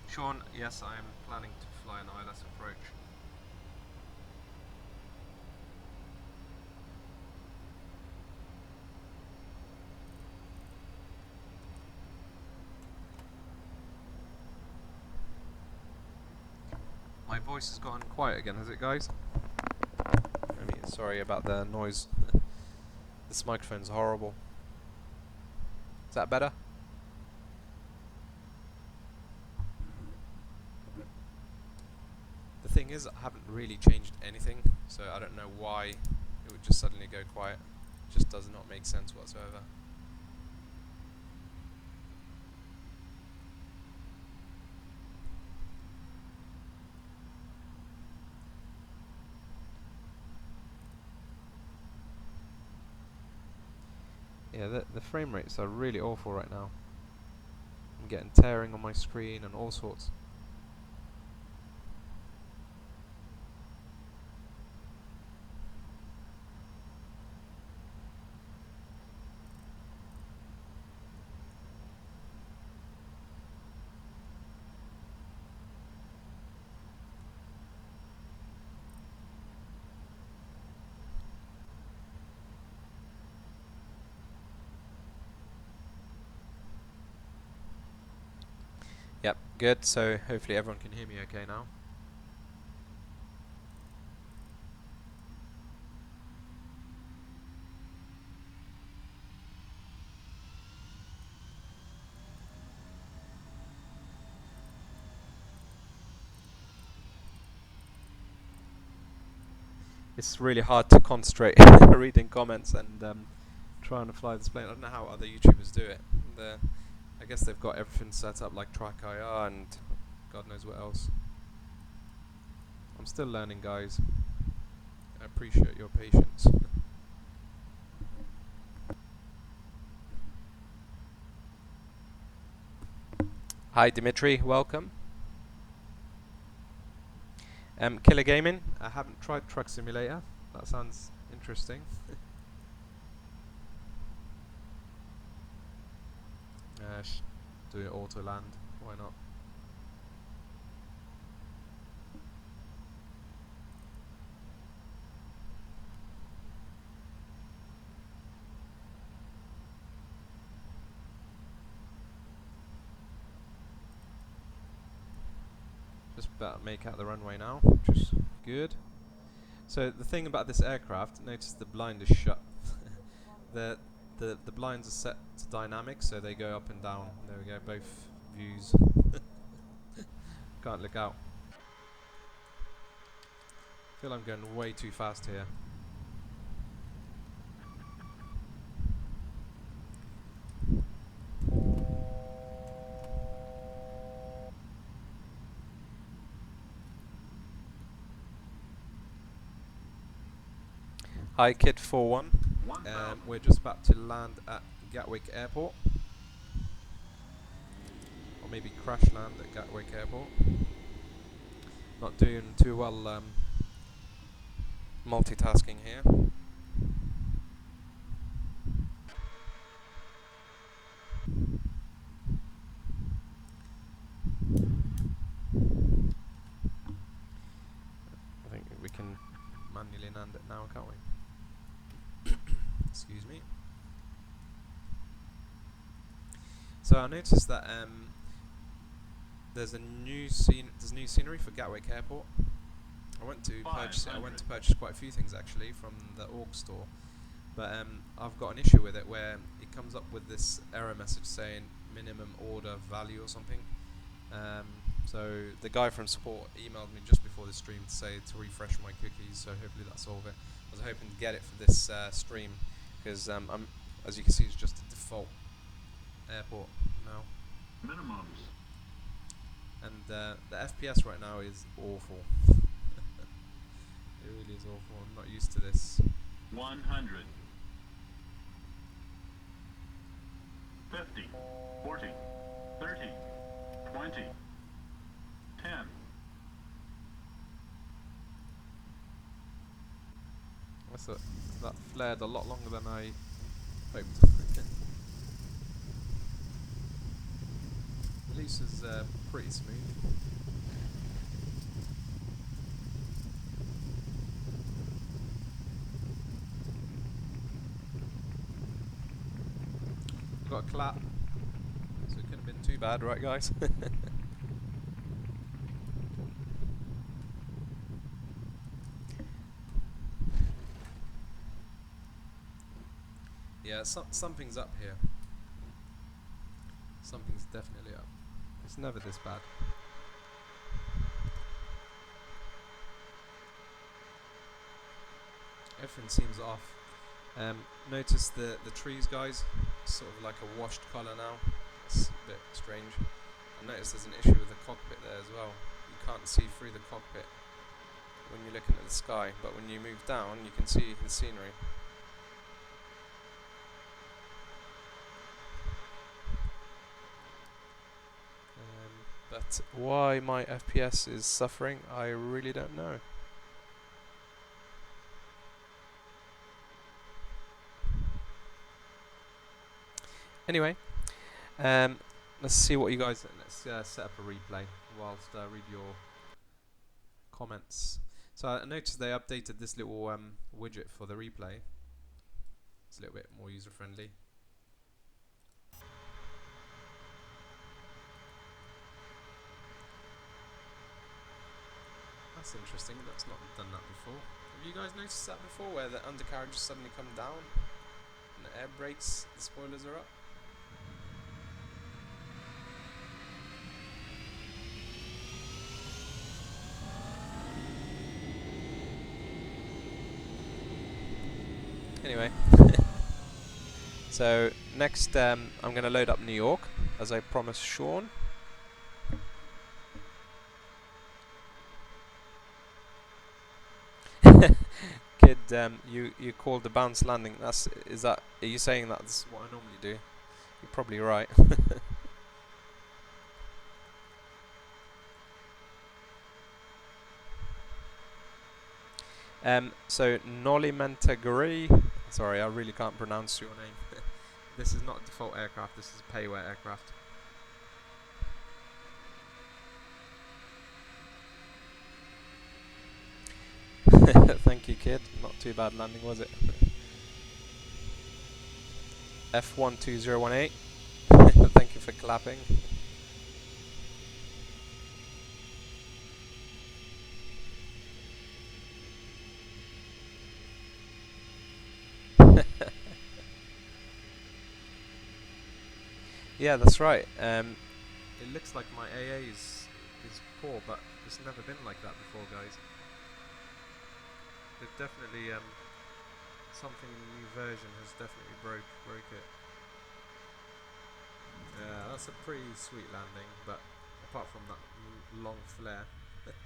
Sean, yes, I am planning to fly an ILS approach. voice has gone quiet again, has it, guys? I mean, sorry about the noise. This microphone's horrible. Is that better? The thing is, I haven't really changed anything, so I don't know why it would just suddenly go quiet. It just does not make sense whatsoever. Yeah, the frame rates are really awful right now. I'm getting tearing on my screen and all sorts. Yep, good. So hopefully everyone can hear me okay now. It's really hard to concentrate reading comments and trying to fly this plane. I don't know how other YouTubers do it. I guess they've got everything set up like Track IR and God knows what else. I'm still learning, guys. I appreciate your patience. Hi Dimitri, welcome. Killer Gaming, I haven't tried Truck Simulator. That sounds interesting. Do it auto land, why not? Just about to make out the runway now, which is good. So the thing about this aircraft, notice the blind is shut. The blinds are set to dynamic, so they go up and down. There we go, both views. Can't look out. I feel I'm going way too fast here. Hi Kid41. We're just about to land at Gatwick Airport. Or maybe crash land at Gatwick Airport. Not doing too well multitasking here. I think we can manually land it now, can't we? Excuse me. So I noticed that there's new scenery for Gatwick Airport. I went to purchase quite a few things actually from the org store, but I've got an issue with it where it comes up with this error message saying minimum order value or something. So the guy from support emailed me just before the stream to say to refresh my cookies, so hopefully that'll solve it. I was hoping to get it for this stream because as you can see, it's just a default airport now. Minimums. And the FPS right now is awful. It really is awful. I'm not used to this. 100. 50. 40. 30. 20. 10. That flared a lot longer than I hoped. At least it's pretty smooth. Got a clap, so it couldn't have been too bad, right guys? Yeah, something's up here. Something's definitely up. It's never this bad. Everything seems off. Notice the trees, guys. Sort of like a washed colour now. It's a bit strange. I notice there's an issue with the cockpit there as well. You can't see through the cockpit when you're looking at the sky, but when you move down, you can see the scenery. But why my FPS is suffering, I really don't know. Anyway, let's see what you guys. Let's set up a replay whilst I read your comments. So I noticed they updated this little widget for the replay. It's a little bit more user friendly. That's interesting. That's not done that before. Have you guys noticed that before, where the undercarriages suddenly come down and the air brakes, the spoilers are up? Anyway, so next I'm going to load up New York, as I promised Sean. Kid, you called the bounce landing. Are you saying that's what I normally do? You're probably right. So Noli Mentaguri. Sorry, I really can't pronounce your name. This is not a default aircraft. This is a payware aircraft. Thank you, kid. Not too bad landing, was it? F12018. Thank you for clapping. Yeah, that's right. It looks like my AA is poor, but it's never been like that before, guys. They've definitely something in the new version has definitely broke it. Yeah, that's a pretty sweet landing, but apart from that long flare. Let's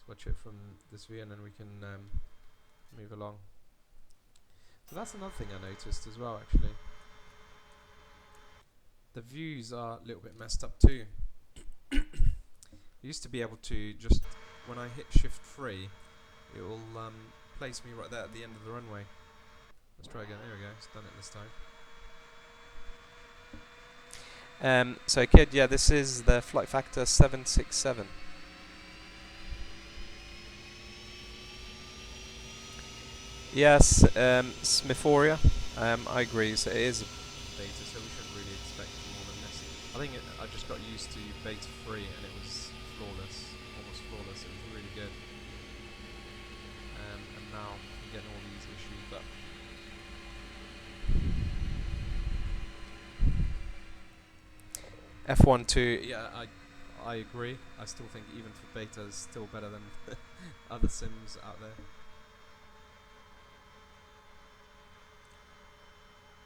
watch it from this view and then we can move along. So that's another thing I noticed as well, actually. The views are a little bit messed up too. I used to be able to just, when I hit shift 3, it will place me right there at the end of the runway. Let's try again. There we go. It's done it this time. So kid, yeah, this is the flight factor 767. Yes, Smithoria. I agree. So it is a beta, so we shouldn't really expect more than this. I think I just got used to beta 3 and it was flawless, almost flawless. It was really good. And now I'm getting all these issues, but F1.2, yeah, I agree. I still think even for beta is still better than other sims out there.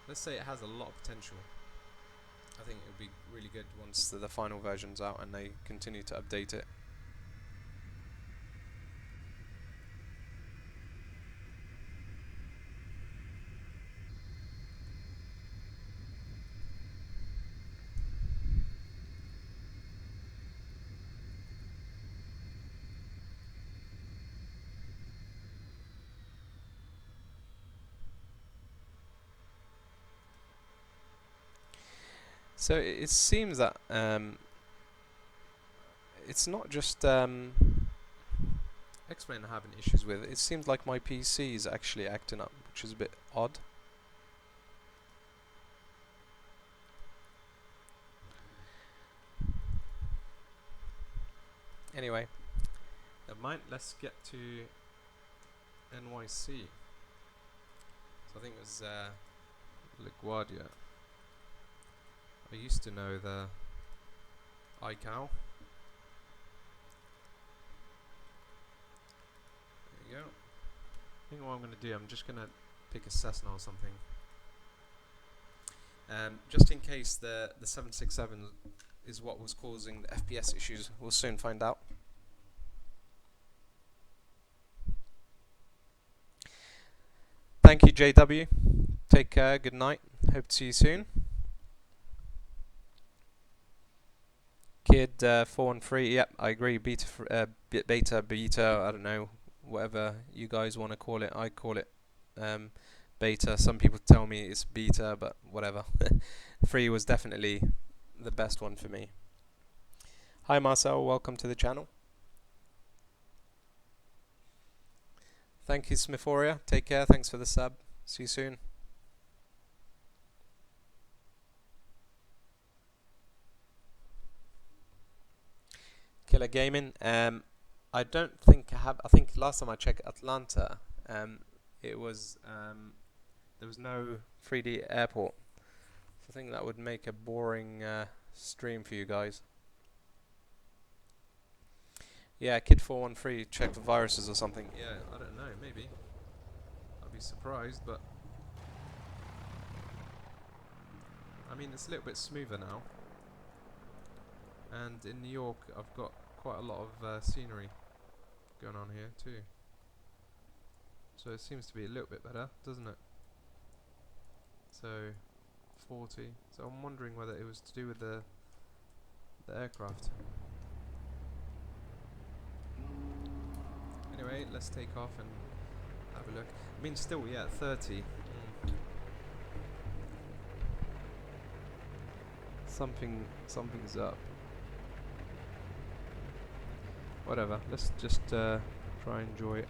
Let's say it has a lot of potential. I think it would be really good once the final version's out and they continue to update it. So it seems that it's not just X-Plane having issues with it. It seems like my PC is actually acting up, which is a bit odd. Anyway, Let's get to NYC. So I think it was LaGuardia. I used to know the KUAO. There you go. I think what I'm going to do, I'm just going to pick a Cessna or something. Just in case the 767 is what was causing the FPS issues, we'll soon find out. Thank you, JW. Take care. Good night. Hope to see you soon. Kid 413. Yep, I agree. Beta, beta. I don't know, whatever you guys want to call it. I call it beta. Some people tell me it's beta, but whatever. 3 was definitely the best one for me. Hi, Marcel. Welcome to the channel. Thank you, Smithoria. Take care. Thanks for the sub. See you soon. Killer Gaming. I don't think I have. I think last time I checked Atlanta, it was there was no 3D airport. So I think that would make a boring stream for you guys. Yeah, Kid 413, check for viruses or something. Yeah, I don't know, maybe. I'd be surprised, but I mean, it's a little bit smoother now. And in New York, I've got quite a lot of scenery going on here too. So it seems to be a little bit better, doesn't it? So 40. So I'm wondering whether it was to do with the aircraft. Anyway, let's take off and have a look. I mean, still, yeah, 30. Something's up. Whatever. Let's just try and enjoy it.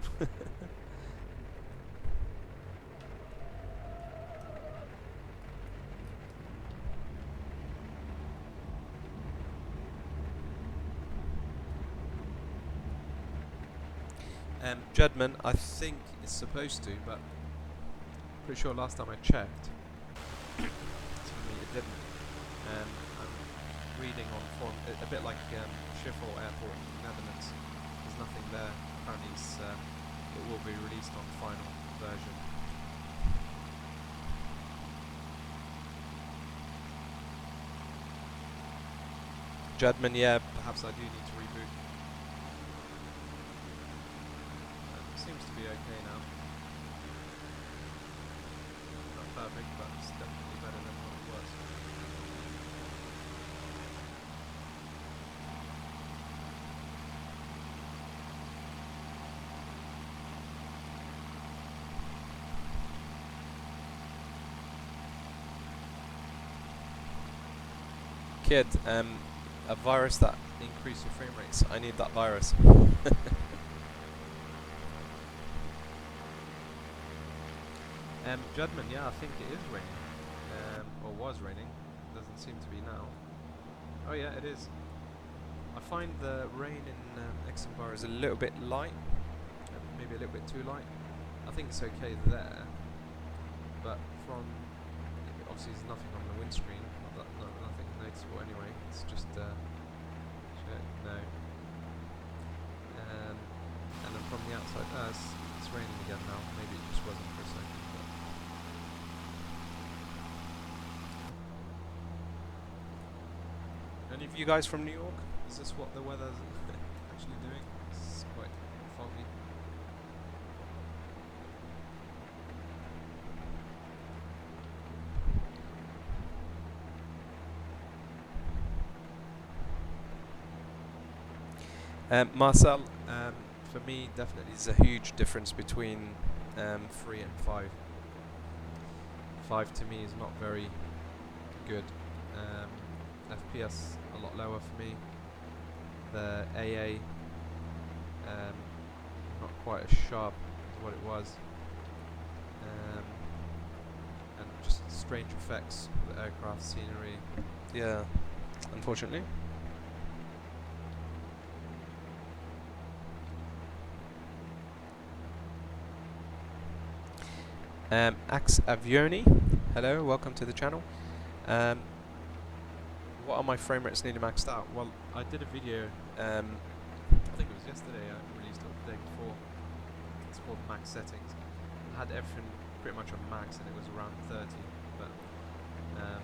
Judgment, I think it's supposed to, but pretty sure last time I checked, to me it didn't. I'm reading on forum, a bit like Schiphol Airport in the Netherlands. There's nothing there. Apparently, it will be released on final version. Judgment, yeah, perhaps I do need to reboot. Seems to be okay now. Not perfect, but it's definitely better than what it was. Kid, a virus that increases your frame rates. I need that virus. Judgment, yeah, I think it is raining, or was raining. Doesn't seem to be now. Oh yeah, it is. I find the rain in Exenbar is a little bit light, maybe a little bit too light. I think it's okay there, but from obviously there's nothing on the windscreen, nothing noticeable anyway. It's just check, no. And then from the outside, it's raining again now. Maybe it just wasn't for a second. Any of you guys from New York? Is this what the weather's actually doing? It's quite foggy. Marcel, for me, definitely there's a huge difference between 3 and 5. 5 to me is not very good. FPS a lot lower for me. The AA not quite as sharp as what it was, and just strange effects with the aircraft scenery. Yeah, unfortunately. Ax Avioni, hello, welcome to the channel. What are my frame rates nearly maxed out? Well, I did a video, I think it was yesterday, I released it the day before. It's called Max Settings. I had everything pretty much on max and it was around 30, but for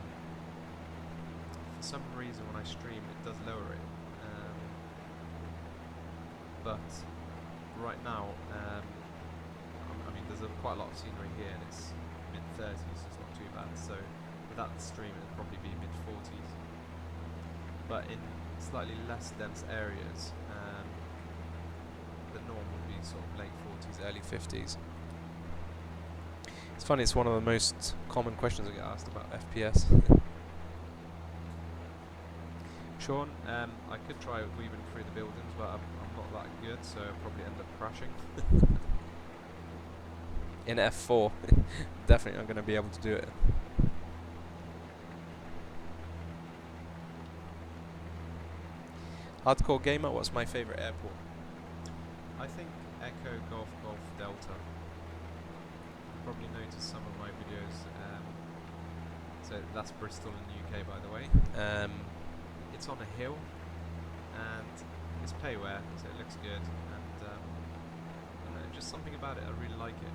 some reason when I stream it does lower it. But right now, I mean there's quite a lot of scenery here and it's mid-30s, so it's not too bad. So without the stream it would probably be mid-40s. But in slightly less dense areas, the norm would be sort of late 40s, early 50s. It's funny, it's one of the most common questions I get asked about FPS. Sean, I could try weaving through the buildings, but I'm not that good, so I'll probably end up crashing. In F4, definitely not going to be able to do it. Hardcore Gamer, what's my favourite airport? I think Echo Golf Golf Delta. You probably noticed some of my videos. So that's Bristol in the UK, by the way. It's on a hill and it's payware, so it looks good. And I don't know, just something about it, I really like it.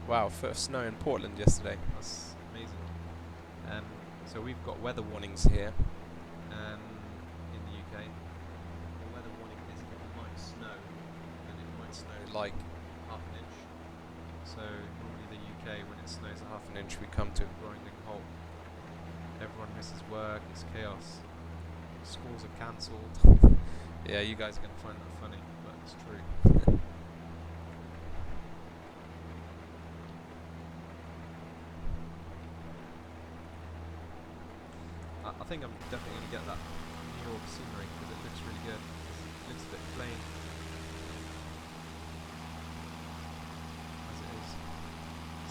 Wow, first snow in Portland yesterday. That's amazing. So we've got weather warnings here in the UK. The weather warning is if it might snow, and it might snow like half an inch. So normally the UK, when it snows a half an inch, we come to a grinding halt. Everyone misses work, it's chaos. Schools are cancelled. Yeah, you guys are going to find that funny, but it's true. I think I'm definitely going to get that New York scenery because it looks really good. It looks a bit plain as it is.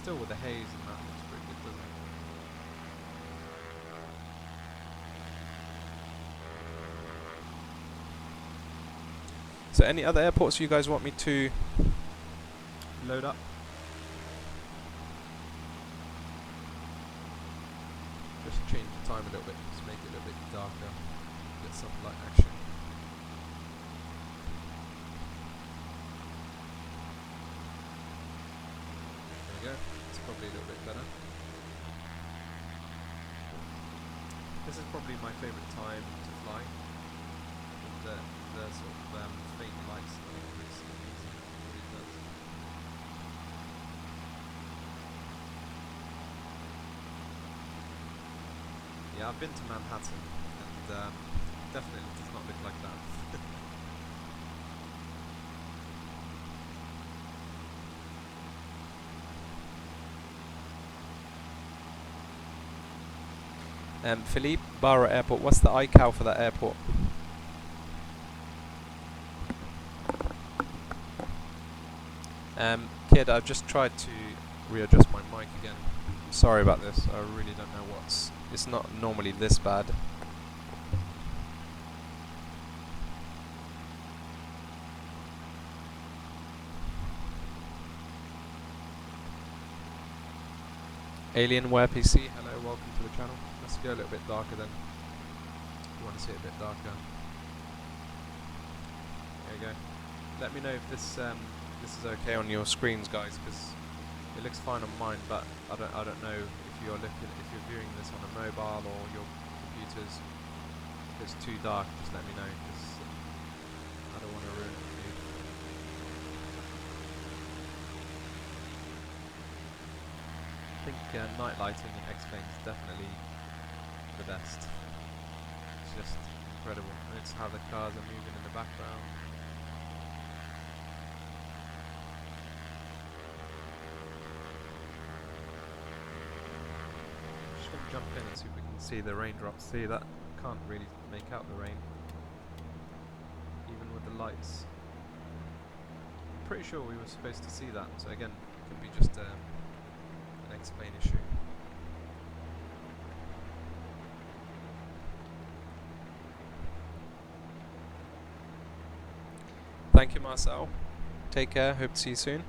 Still with the haze and that looks pretty good, doesn't it? So any other airports you guys want me to load up? Just change the time a little bit, just make it a little bit darker, get some light action. There we go, it's probably a little bit better. This is probably my favourite time to fly, with the sort of faint lights. I think it looks amazing, it really does. Yeah, I've been to Manhattan, and definitely does not look like that. Philippe, Barra Airport, what's the ICAO for that airport? Kid, I've just tried to readjust my mic again. Sorry about this, I really don't know it's not normally this bad. Alienware PC, hello, welcome to the channel. Let's go a little bit darker then. You want to see it a bit darker. There you go. Let me know if this is okay on your screens, guys, because it looks fine on mine, but I don't know if you're viewing this on a mobile or your computers. If it's too dark, just let me know, because I don't want to ruin it for you. I think night lighting in X-Plane is definitely the best. It's just incredible. And it's how the cars are moving in the background. Just going to jump in and see if we can see the raindrops. See, that can't really make out the rain, even with the lights. I'm pretty sure we were supposed to see that, so again, it could be just an X-Plane issue. Thank you, Marcel. Take care. Hope to see you soon.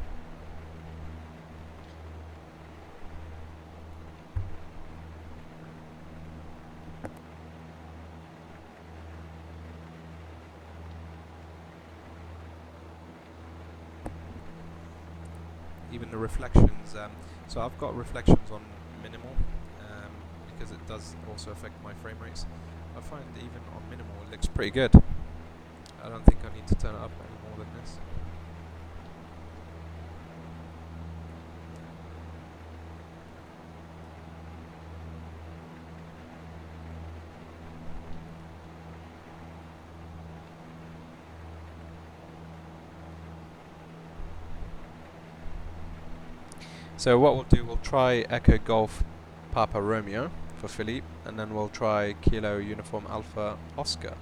Even the reflections, so I've got reflections on minimal, because it does also affect my frame rates. I find even on minimal it looks pretty good. I don't think I need to turn it up any more than this. So what we'll do, we'll try Echo Golf Papa Romeo for Philippe, and then we'll try Kilo Uniform Alpha Oscar.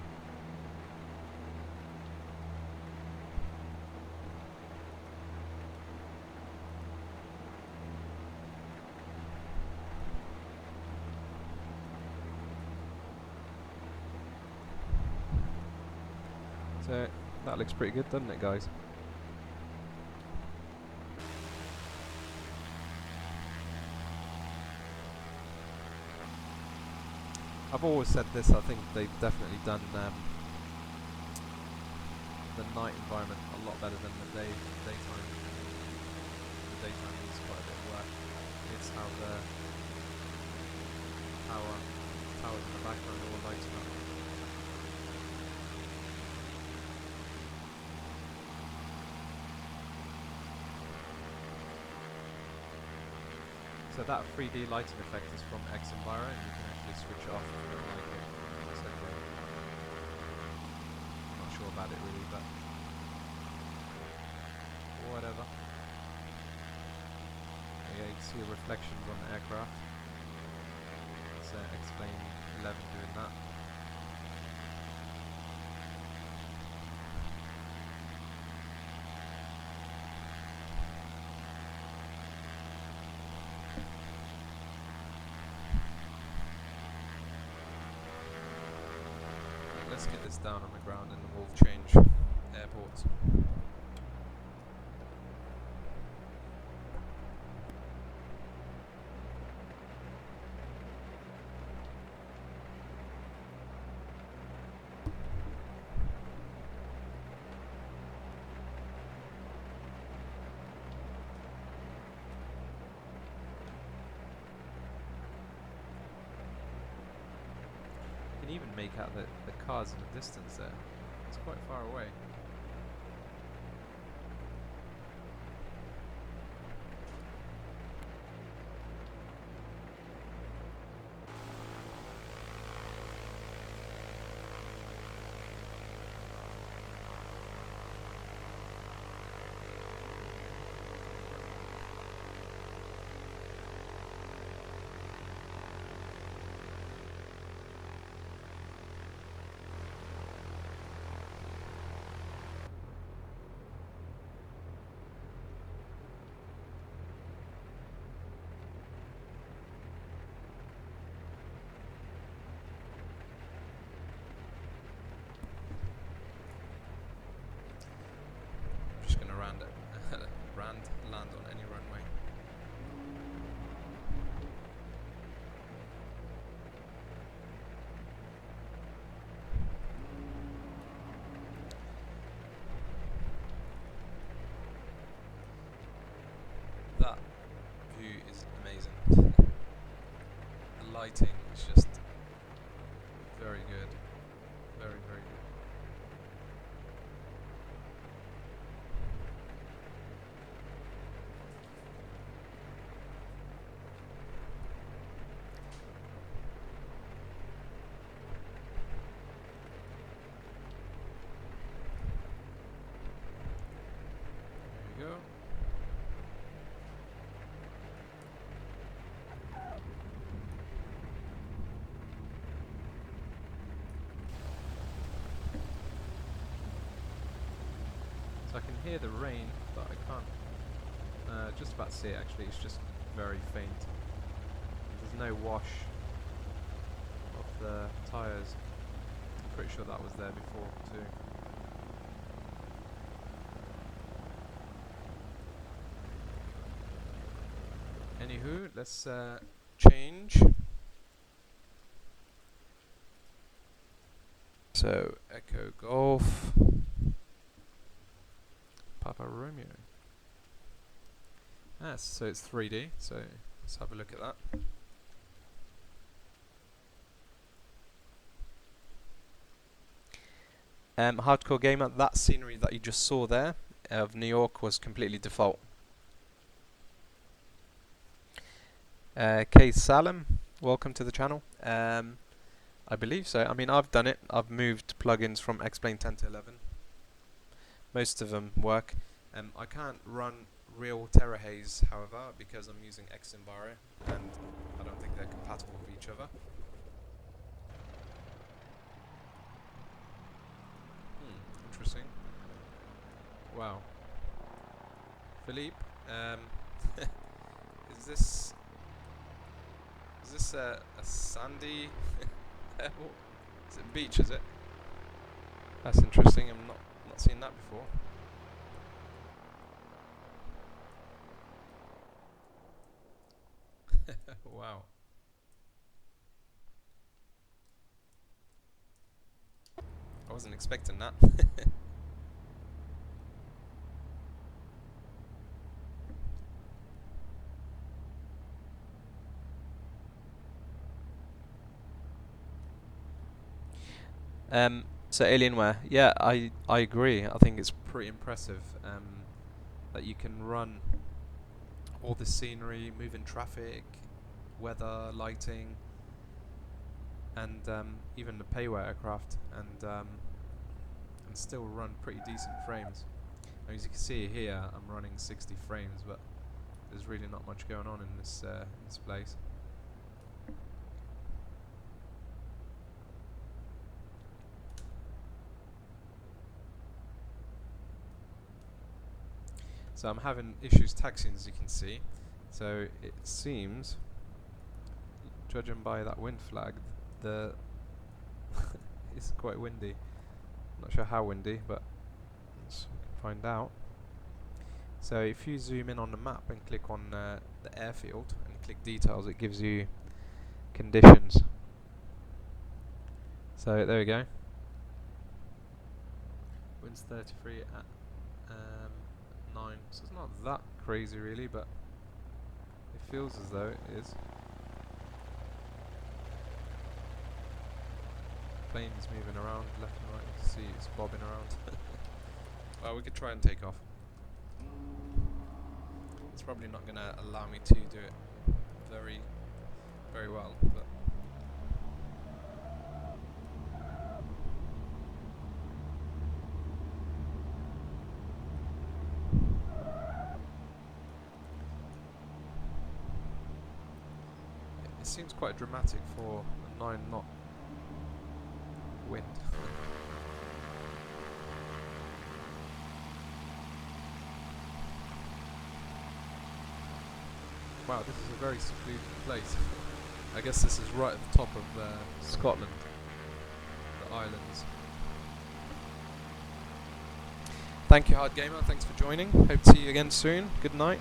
So that looks pretty good, doesn't it, guys? I've always said this, I think they've definitely done the night environment a lot better than the daytime. The daytime needs quite a bit of work. It's how the towers in the background are all lighting up. So that 3D lighting effect is from X-Enviro, and you can actually switch it off if you don't like it. It's okay. Not sure about it really, but whatever. Yeah, you can see reflections on the aircraft. It's X-Plane 11 doing that. Let's get this down on the ground and then we'll change airports. You can even make out the cars in the distance there. It's quite far away. Just gonna land on any runway. That view is amazing. The lighting is just very good. Very, very good. There you go. So I can hear the rain, but I can't just about see it actually. It's just very faint. There's no wash of the tyres. I'm pretty sure that was there before too. Anywho, let's change. So Echo Golf Papa Romeo. So it's 3D, so let's have a look at that. Hardcore Gamer, that scenery that you just saw there of New York was completely default. K Salem, welcome to the channel. I believe so. I mean, I've done it. I've moved plugins from Explain 10 to 11. Most of them work. I can't run real TerraHaze, however, because I'm using Xenbara, and I don't think they're compatible with each other. Interesting. Wow. Philippe, is this a sandy airport? Is it a beach, is it? That's interesting. I'm not seen that before. Wow. I wasn't expecting that. So Alienware, yeah, I agree. I think it's pretty impressive that you can run all the scenery, moving traffic, weather, lighting, and even the payload aircraft, and still run pretty decent frames. Now, as you can see here, I'm running 60 frames, but there's really not much going on in this place. So I'm having issues taxiing, as you can see. So it seems, judging by that wind flag, it's quite windy. Not sure how windy, but we can find out. So if you zoom in on the map and click on the airfield and click details, it gives you conditions. So there we go. Wind's 33 at 9, so it's not that crazy really, but it feels as though it is. Plane's moving around left and right, you can see it's bobbing around. Well, we could try and take off. It's probably not going to allow me to do it very, very well, but it seems quite dramatic for a 9-knot wind. Wow, this is a very secluded place. I guess this is right at the top of Scotland, the islands. Thank you, Hard Gamer. Thanks for joining. Hope to see you again soon. Good night.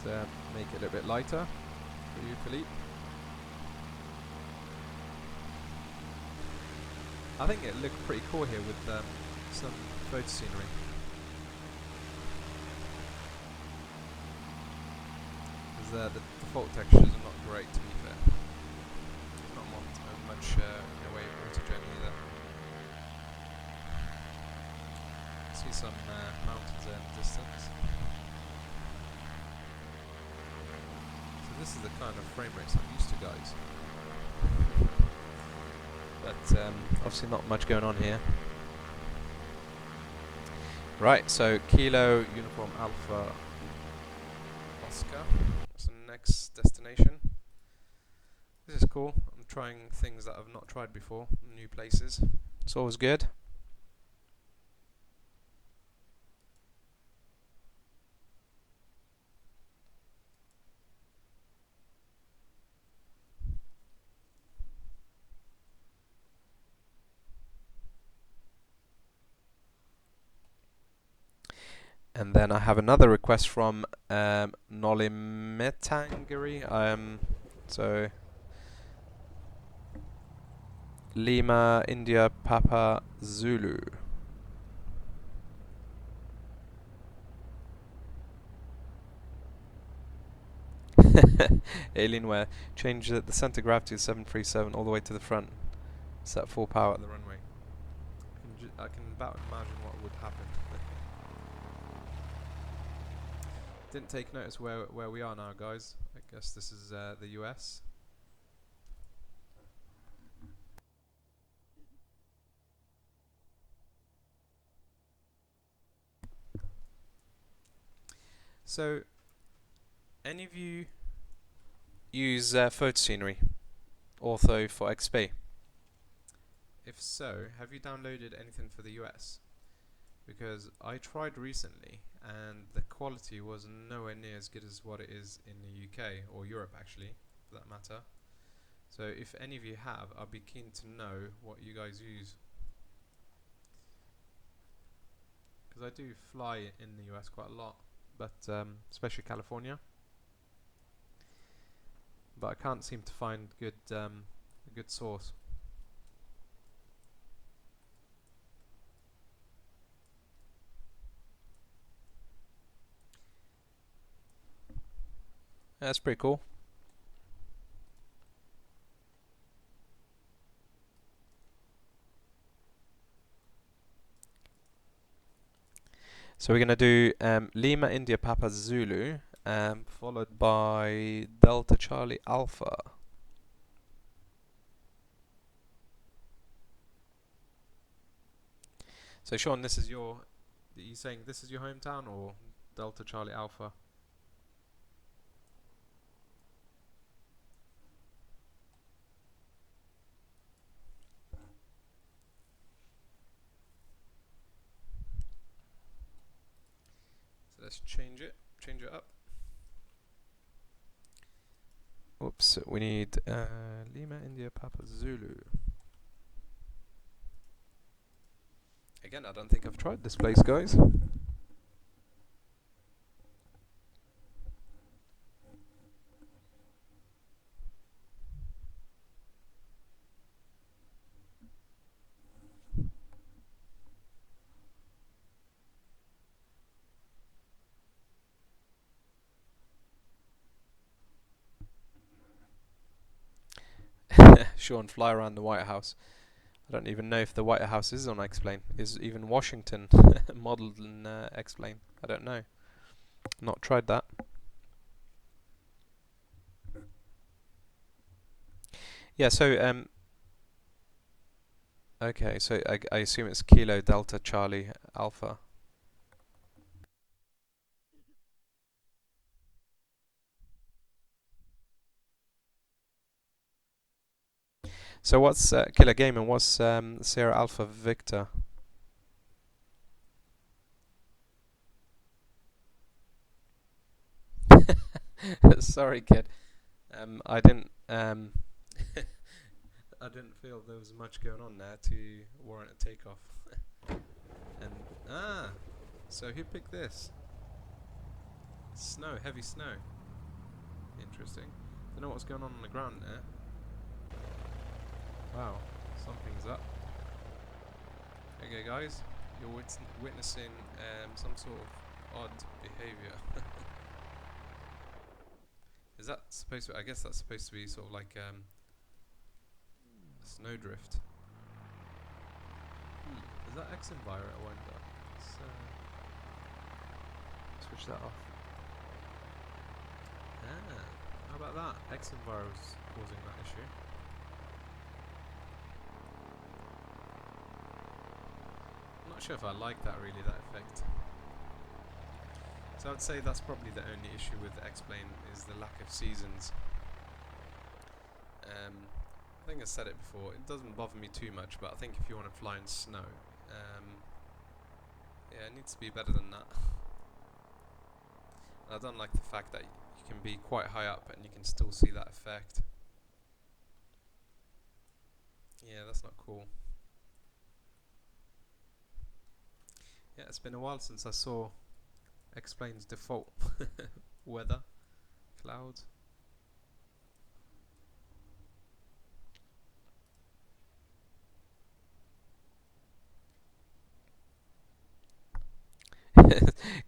Let's make it a little bit lighter for you, Philippe. I think it looked pretty cool here with some photo scenery. Because the default textures are not great, to be fair. Not much in the way of autogen either. See some mountains there in the distance. So this is the kind of frame rates I'm used to, guys. But obviously not much going on here. Right, so Kilo Uniform Alpha Oscar. What's the next destination? This is cool. I'm trying things that I've not tried before, new places. It's always good. And then I have another request from Nolimetangiri. So Lima, India, Papa, Zulu. Alienware. Change the center gravity to 737 all the way to the front. Set full power at the runway. I can about imagine what would happen. Didn't take notice where we are now, guys. I guess this is the US. So, any of you use photo scenery, ortho for XP? If so, have you downloaded anything for the US? Because I tried recently and the quality was nowhere near as good as what it is in the UK or Europe actually, for that matter. So if any of you have, I'd be keen to know what you guys use. Because I do fly in the US quite a lot, but especially California. But I can't seem to find a good source. That's pretty cool. So we're going to do Lima, India, Papa, Zulu, followed by Delta, Charlie, Alpha. So Sean, this is are you saying this is your hometown or Delta, Charlie, Alpha? So let's change it up. Oops, we need Lima, India, Papa, Zulu. Again, I don't think I've tried this place, guys. Sean, fly around the White House. I don't even know if the White House is on X-Plane. Is even Washington modelled in X-Plane? I don't know. Not tried that. Yeah, so okay, so I assume it's Kilo Delta Charlie Alpha. So what's Killer Game and what's Sierra Alpha Victor? Sorry, kid. I didn't I didn't feel there was much going on there to warrant a takeoff. And so who picked this? Snow, heavy snow. Interesting. Don't know what's going on the ground there. Wow, something's up. Okay, guys, you're witnessing some sort of odd behavior. Is that supposed to? I guess that's supposed to be sort of like a snowdrift. Is that X-Enviro, I wonder? Let's switch that off. How about that? X-Enviro's causing that issue. I'm not sure if I like that really, that effect. So I'd say that's probably the only issue with X-Plane is the lack of seasons. I think I said it before, it doesn't bother me too much, but I think if you want to fly in snow, yeah, it needs to be better than that. I don't like the fact that you can be quite high up and you can still see that effect. Yeah, that's not cool. Yeah, it's been a while since I saw explains default weather, clouds.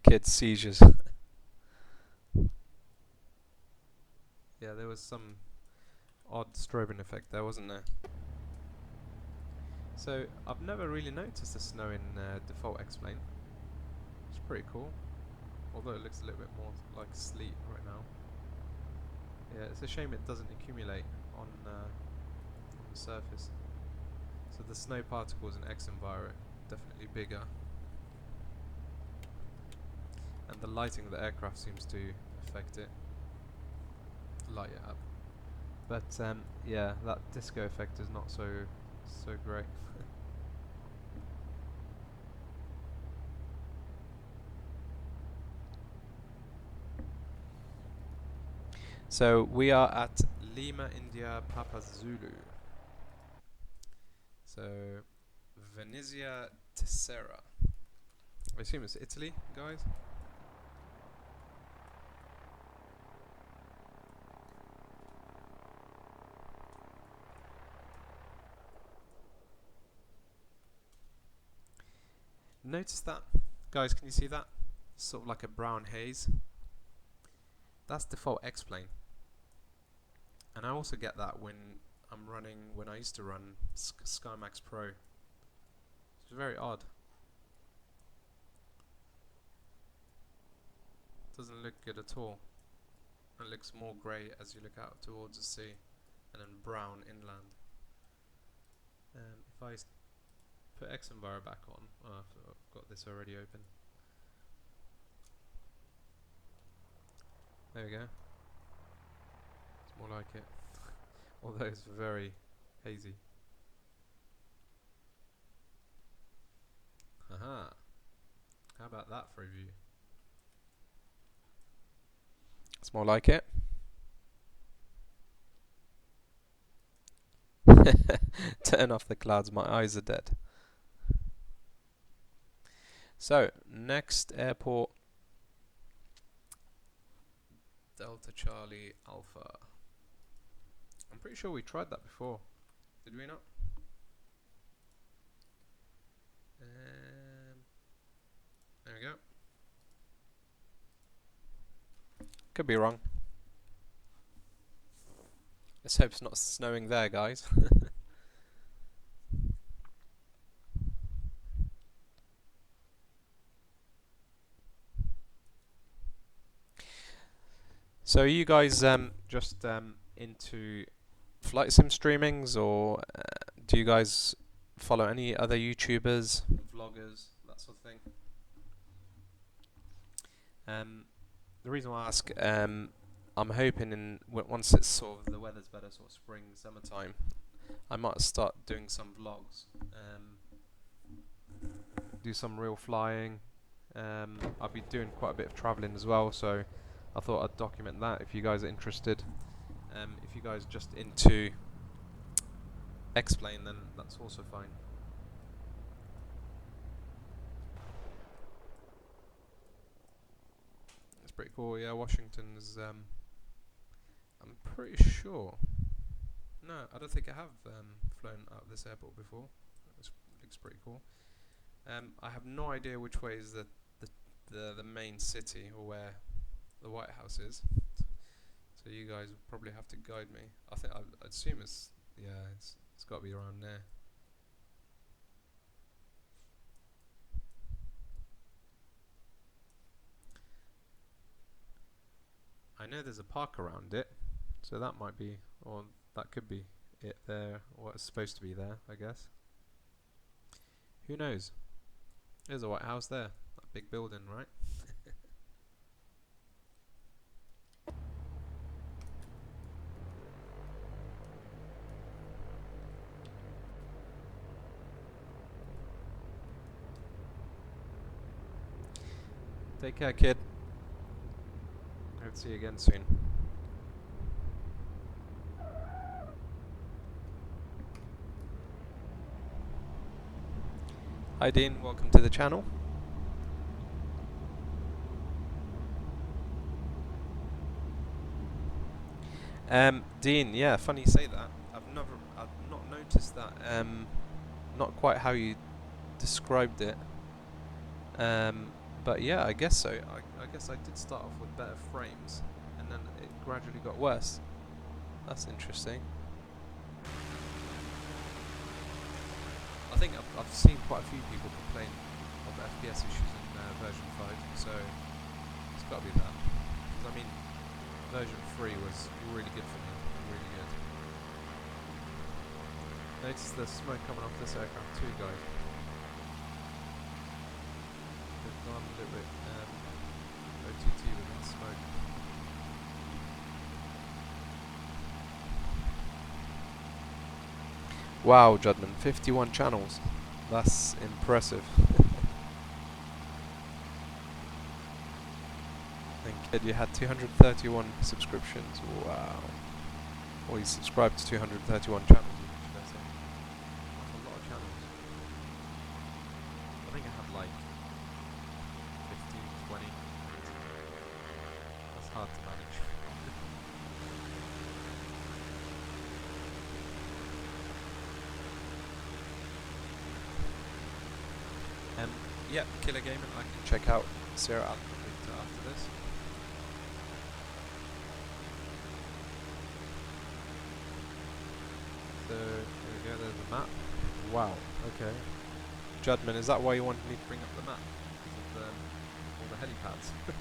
Kids seizures. Yeah, there was some odd strobing effect there, wasn't there? So I've never really noticed the snow in default explain. It's pretty cool, although it looks a little bit more like sleet right now. Yeah, it's a shame it doesn't accumulate on the surface. So the snow particles in XEnviro are definitely bigger, and the lighting of the aircraft seems to affect it, light it up. But yeah, that disco effect is not so great. So we are at Lima, India, Papa Zulu. So Venezia Tessera. I assume it's Italy, guys. Notice that, guys. Can you see that? Sort of like a brown haze. That's default X-plane. And I also get that when I used to run SkyMax Pro. It's very odd. Doesn't look good at all. It looks more grey as you look out towards the sea, and then brown inland. If I put XEnviro back on, I've got this already open. There we go. It's more like it. Although it's very hazy. Haha. How about that for a view? It's more like it. Turn off the clouds, my eyes are dead. So, next airport, Delta Charlie Alpha. I'm pretty sure we tried that before. Did we not? There we go. Could be wrong. Let's hope it's not snowing there, guys. So are you guys just into flight sim streamings, or do you guys follow any other YouTubers, vloggers, that sort of thing? The reason why I ask, I'm hoping once it's sort of the weather's better, sort of spring, summertime, I might start doing some vlogs, do some real flying. I'll be doing quite a bit of travelling as well, so I thought I'd document that if you guys are interested. If you guys are just into X-Plane, then that's also fine. It's pretty cool. Yeah, Washington is. I'm pretty sure. No, I don't think I have flown out of this airport before. It looks pretty cool. I have no idea which way is the main city, or where the White House is. So you guys will probably have to guide me. I'd assume it's got to be around there. I know there's a park around it, so that might be, or that could be it there, or it's supposed to be there, I guess. Who knows? There's a White House there, that big building, right? Take care, kid. Hope to see you again soon. Hi Dean, welcome to the channel. Dean, yeah, funny you say that. I've not noticed that. Not quite how you described it. But yeah, I guess so. I guess I did start off with better frames, and then it gradually got worse. That's interesting. I think I've seen quite a few people complain of FPS issues in version 5, so it's got to be that. Because I mean, version 3 was really good for me, really good. Notice the smoke coming off this aircraft too, guys. They've gone a little bit OTT with that smoke. Wow, Judman, 51 channels. That's impressive. And kid, you had 231 subscriptions. Wow. Or you subscribed to 231 channels, should I say. That's a lot of channels. I think I had like 15, 20. That's hard to manage. Yeah, Killer Gaming, I can check out Sierra Alpha Victor after this. So, there we go, there's the map. Wow, okay. Judman, is that why you wanted me to bring up the map? Because of all the helipads? I've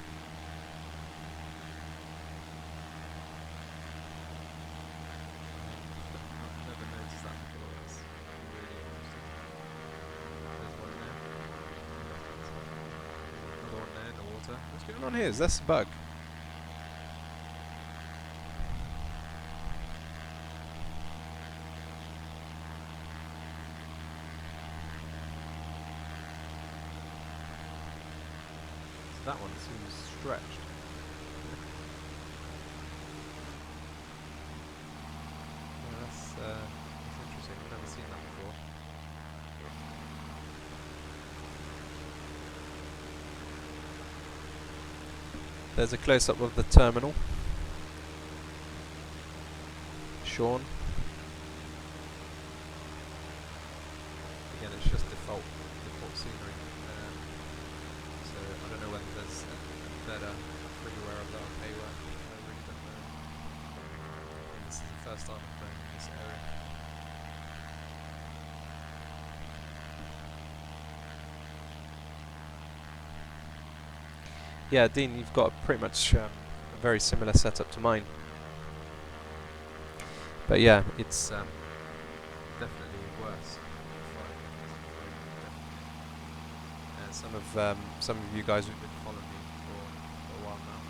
never noticed that before, that's really interesting. There's one there. Another one there in the water. What's going on here? Is this a bug? That one seems stretched. Yeah, that's interesting. I've never seen that before. There's a close-up of the terminal. Sean. Again, it's just default scenery. So I don't know whether there's a better freeware of that or payware. I really don't know. And this is the first time I'm playing in this area. Yeah, Dean, you've got pretty much a very similar setup to mine. But yeah, it's definitely worse. Some of you guys who've been following me for a while now,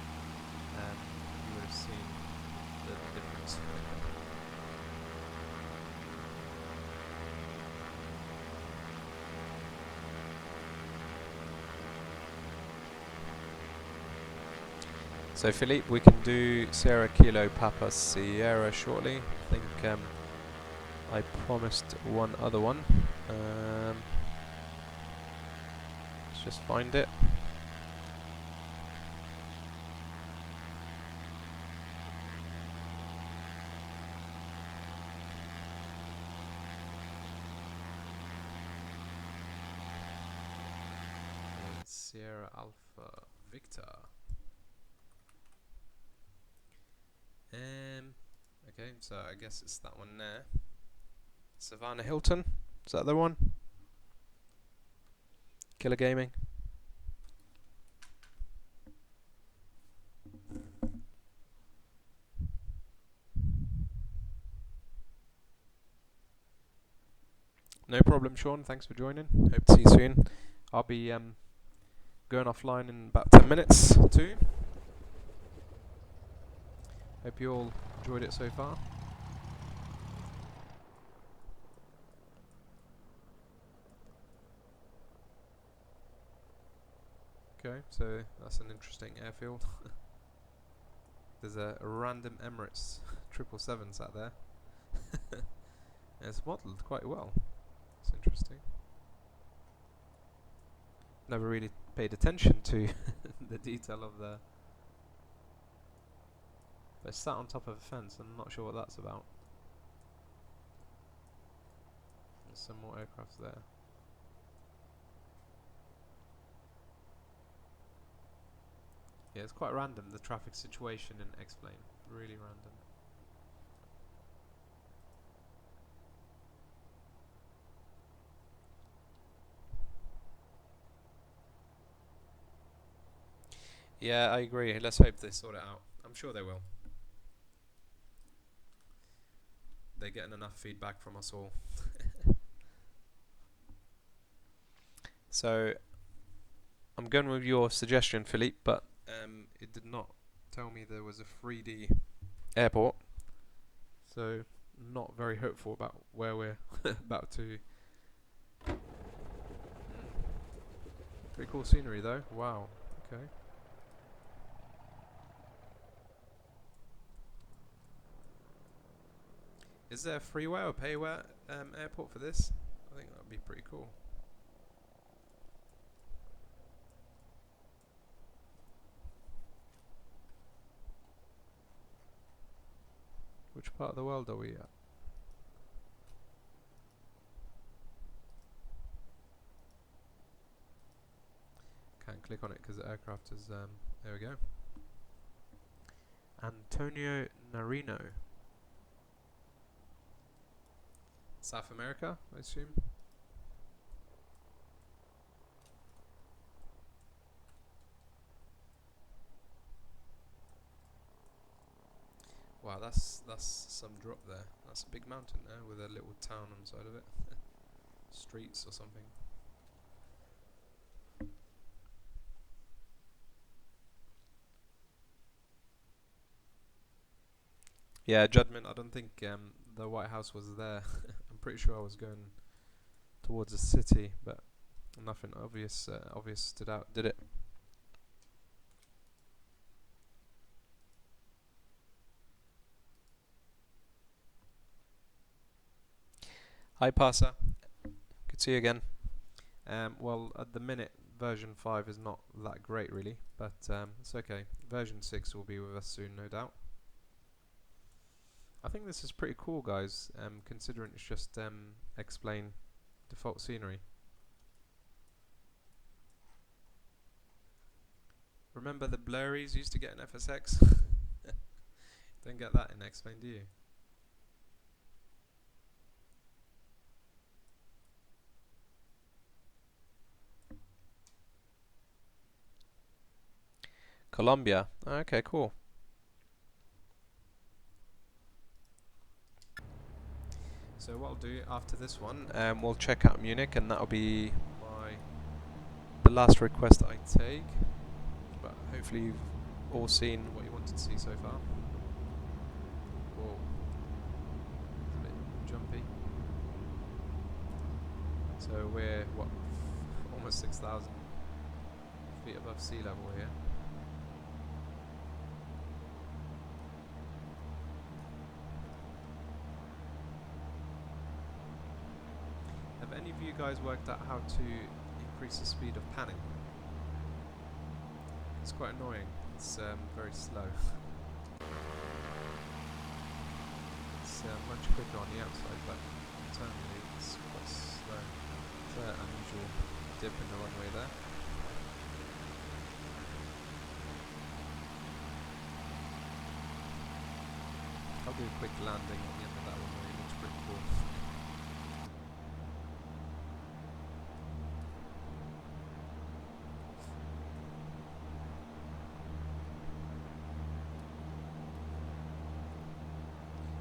you would have seen the difference. So Philippe, we can do Sierra Kilo Papa Sierra shortly. I think I promised one other one. Let's just find it. Sierra Alpha Victor. Okay, so I guess it's that one there. Savannah Hilton, is that the one? Killer Gaming. No problem, Sean. Thanks for joining. Hope to see you soon. I'll be going offline in about 10 minutes too. Hope you all enjoyed it so far. Okay, so that's an interesting airfield. There's a random Emirates 777 sat there. It's modelled quite well. It's interesting. Never really paid attention to the detail of the But it's sat on top of a fence. I'm not sure what that's about. There's some more aircraft there. Yeah, it's quite random, the traffic situation in X-Plane. Really random. Yeah, I agree. Let's hope they sort it out. I'm sure they will. They're getting enough feedback from us all. So, I'm going with your suggestion, Philippe, but it did not tell me there was a 3D airport. So, not very hopeful about where we're about to. Pretty cool scenery though. Wow. Okay. Is there a freeway or payway airport for this? I think that would be pretty cool. Which part of the world are we at? Can't click on it because the aircraft is there we go. Antonio Nariño. South America, I assume. Wow, that's some drop there. That's a big mountain there with a little town on the side of it. Streets or something. Yeah, Judgment. I don't think the White House was there. I'm pretty sure I was going towards the city, but nothing obvious stood out, did it? Hi, Parsa. Good to see you again. Well, at the minute, version 5 is not that great, really, but it's okay. Version 6 will be with us soon, no doubt. I think this is pretty cool, guys, considering it's just X-Plane default scenery. Remember the blurries used to get in FSX? Don't get that in X-Plane, do you? Colombia. Okay, cool. So what I'll do after this one, we'll check out Munich, and that'll be the last request I take. But hopefully you've all seen what you wanted to see so far. Whoa, it's a bit jumpy. So we're what, almost 6,000 feet above sea level here. Have any of you guys worked out how to increase the speed of panning? It's quite annoying. It's very slow. It's much quicker on the outside, but internally it's quite slow. It's an unusual dip in the runway there. I'll do a quick landing at the end of that runway. It looks pretty cool.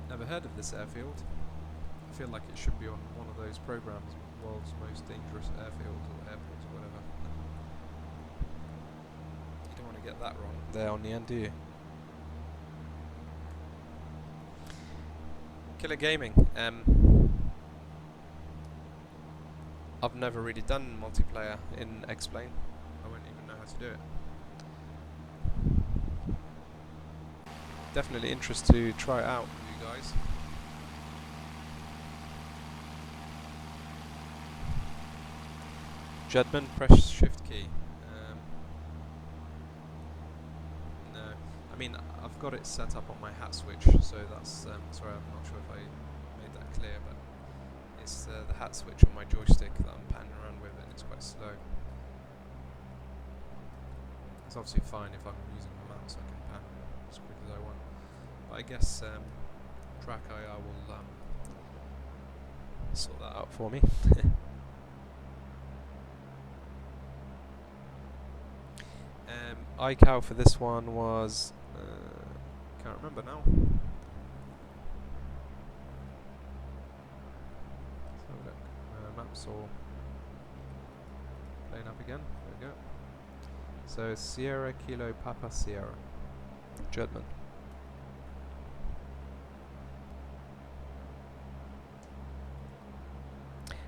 Never heard of this airfield. I feel like it should be on one of those programs, world's most dangerous airfield or airports or whatever. You don't want to get that wrong there on the end, do you? Killer Gaming. I've never really done multiplayer in X-Plane. I won't even know how to do it. Definitely interested to try it out with you guys. Judgment, press shift key. No, I mean, I've got it set up on my hat switch, so that's sorry, I'm not sure if I made that clear, but it's the hat switch on my joystick that I'm panning around with, and it's quite slow. It's obviously fine if I'm using my mouse, I can pan as quick as I want. But I guess Track IR will sort that out for me. KUAO for this one was can't remember now. Let's have a look. Maps all playing up again. There we go. So Sierra Kilo Papa Sierra, German.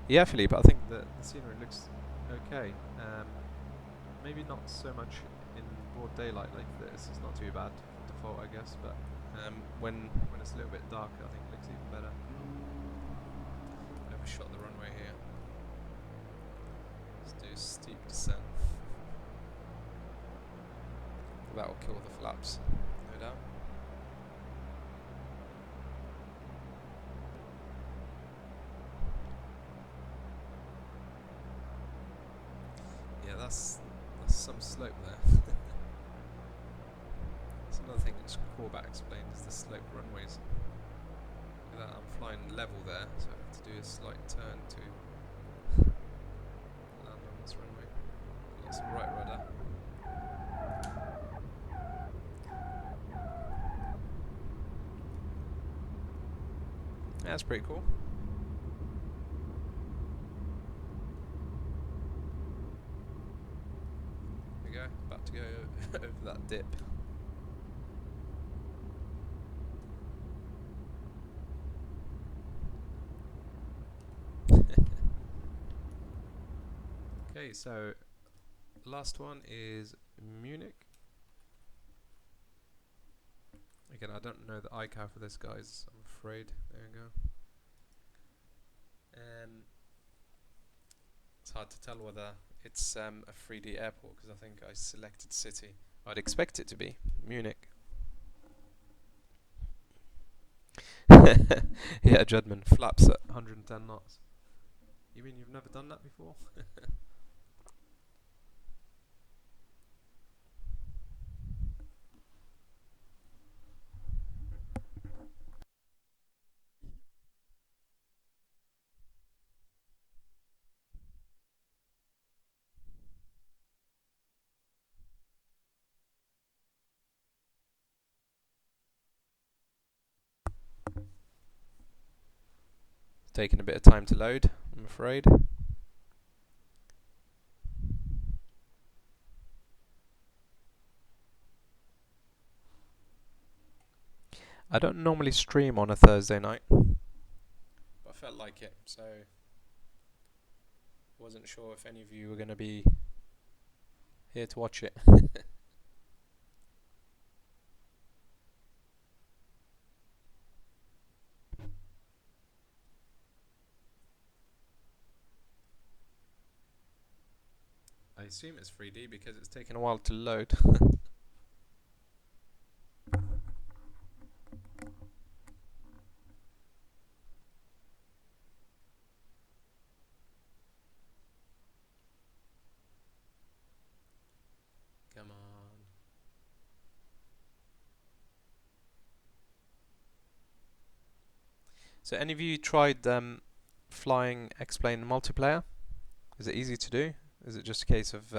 Yeah, Philippe, I think the scenery looks okay. Maybe not so much in broad daylight like this. It's not too bad default, I guess, but when it's a little bit darker, I think it looks even better. Overshot the runway here. Let's do steep descent. That will kill the flaps, no doubt. Yeah, that's some slope there. That's another thing that Corbat explained is the slope runways. Look at that, I'm flying level there, so I have to do a slight turn to land on this runway. Got some right rudder. Yeah, that's pretty cool. There we go, about to go over that dip. Okay, so last one is Munich. Again, I don't know the ICAO for this, guys, I'm afraid. There we go. It's hard to tell whether it's a 3D airport, because I think I selected city. I'd expect it to be Munich. Yeah, Judman, flaps at 110 knots. You mean you've never done that before? It's taking a bit of time to load, I'm afraid. I don't normally stream on a Thursday night, but I felt like it, so wasn't sure if any of you were going to be here to watch it. I assume it's 3D because it's taken a while to load. Come on. So any of you tried flying X-Plane multiplayer? Is it easy to do? Is it just a case of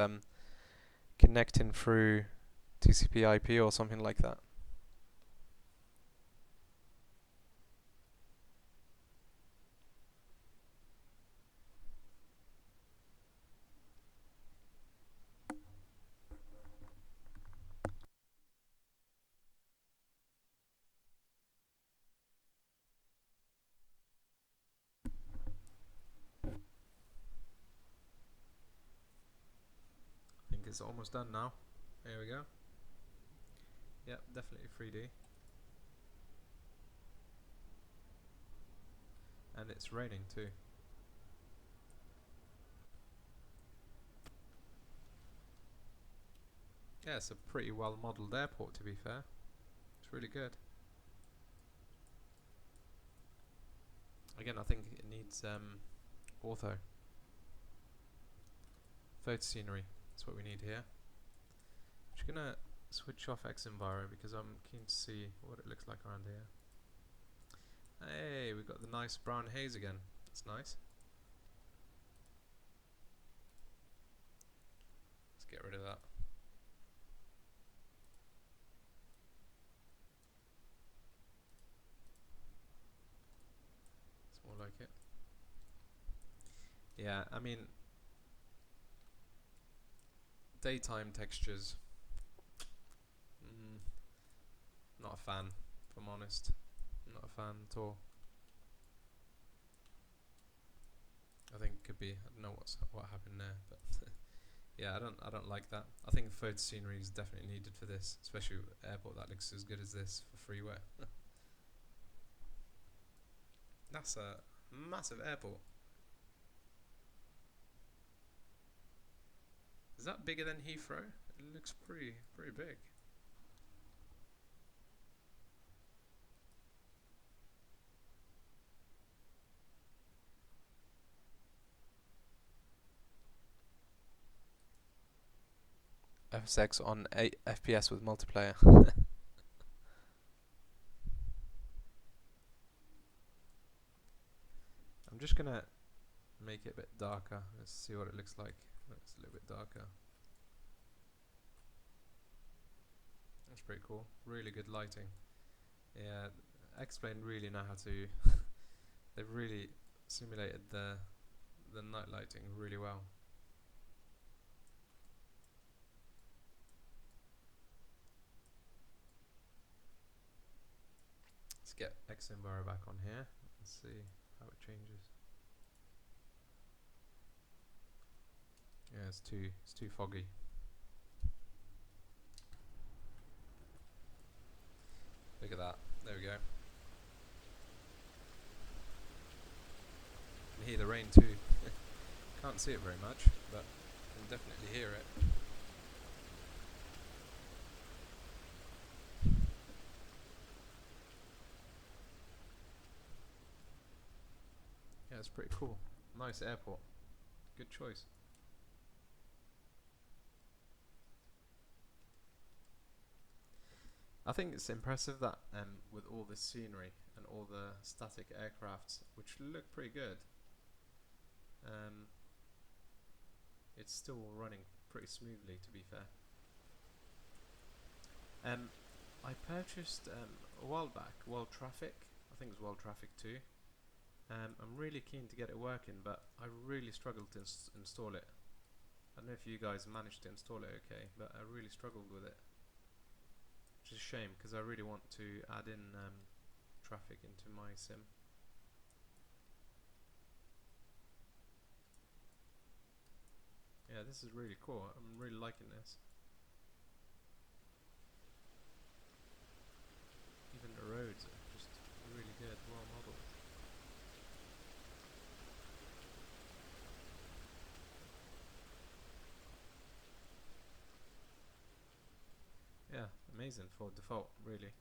connecting through TCP/IP or something like that? I think it's almost done now. There we go. Yep, definitely 3D. And it's raining too. Yeah, it's a pretty well modelled airport, to be fair. really good. Again, I think it needs ortho. Photo scenery. That's what we need here. I'm just gonna switch off XEnviro because I'm keen to see what it looks like around here. Hey, we've got the nice brown haze again. That's nice. Let's get rid of that. It's more like it. Yeah, I mean, daytime textures. Not a fan, if I'm honest. Not a fan at all. I think it could be. I don't know what happened there, but yeah, I don't like that. I think photo scenery is definitely needed for this, especially with an airport that looks as good as this for freeware. That's a massive airport. Is that bigger than Heathrow? It looks pretty big. FSX on 8 FPS with multiplayer. I'm just gonna make it a bit darker. Let's see what it looks like. It's a little bit darker. That's pretty cool. Really good lighting. Yeah, X-Plane really know how to. They've really simulated the night lighting really well. Let's get XEnviro back on here and see how it changes. Yeah, it's too foggy. Look at that. There we go. You can hear the rain too. Can't see it very much, but you can definitely hear it. Yeah, it's pretty cool. Nice airport. Good choice. I think it's impressive that with all this scenery and all the static aircrafts, which look pretty good, it's still running pretty smoothly, to be fair. I purchased a while back World Traffic. I think it was World Traffic 2. I'm really keen to get it working, but I really struggled to install it. I don't know if you guys managed to install it okay, but I really struggled with it. Which is a shame, because I really want to add in traffic into my sim. Yeah, this is really cool. I'm really liking this. Even the roads are just really good, well modeled. Yeah, amazing for default, really.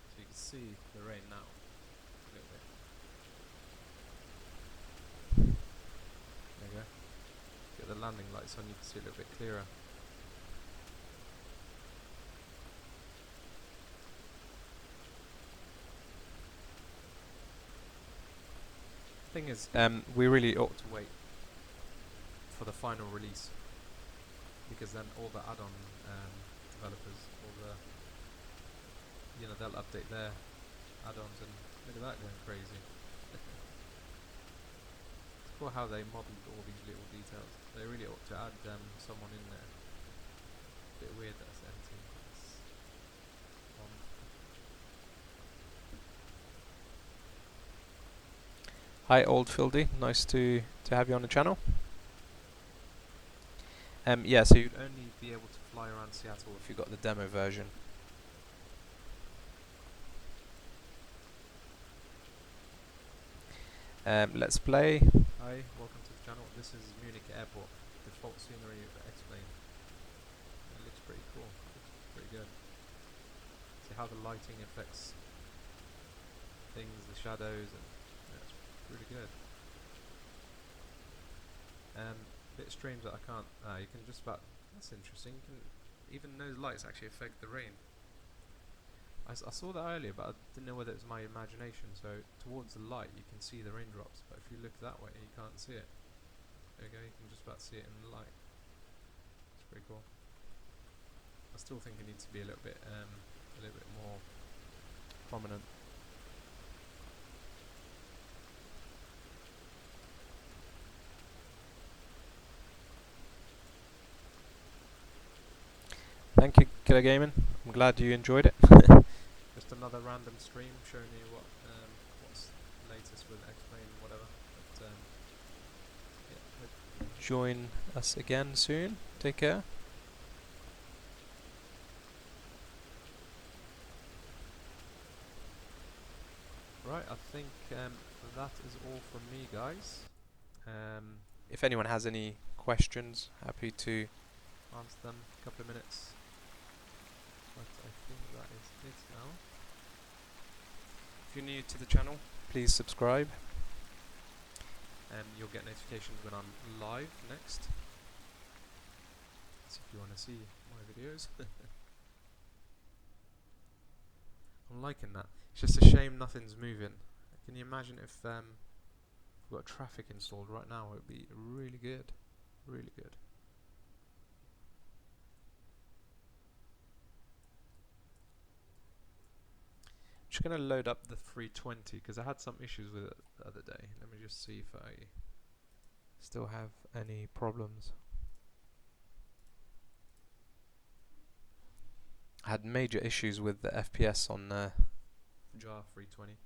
So you can see the rain now a little bit. There you go. Get the landing lights on, you can see a little bit clearer. Thing is, we really ought to wait for the final release, because then all the add-on developers, they'll update their add-ons, and look at that going crazy. It's cool how they modelled all these little details. They really ought to add someone in there. Bit weird that's empty. Hi Old Fieldy, nice to have you on the channel. Yeah, so you'd only be able to fly around Seattle if you got the demo version. Let's play. Hi, welcome to the channel. This is Munich Airport. Default scenery explained. It looks pretty cool. Looks pretty good. See how the lighting affects things, the shadows, and yeah, it's really good. Bit strange that I can't. You can just about. That's interesting. You can even those lights actually affect the rain. I saw that earlier, but I didn't know whether it was my imagination. So towards the light, you can see the raindrops, but if you look that way, you can't see it. There you go. You can just about see it in the light. It's pretty cool. I still think it needs to be a little bit more prominent. Thank you, Killer Gaming. I'm glad you enjoyed it. Just another random stream showing you what's latest with Explain, whatever. But yeah, hope you join us again soon. Take care. Right, I think that is all from me, guys. If anyone has any questions, happy to answer them. A couple of minutes. But I think that is it now. If you're new to the channel, please subscribe. You'll get notifications when I'm live next. So if you want to see my videos. I'm liking that. It's just a shame nothing's moving. Can you imagine if we've got traffic installed right now? It would be really good. Really good. Just going to load up the 320 because I had some issues with it the other day. Let me just see if I still have any problems. I had major issues with the FPS on JAR 320.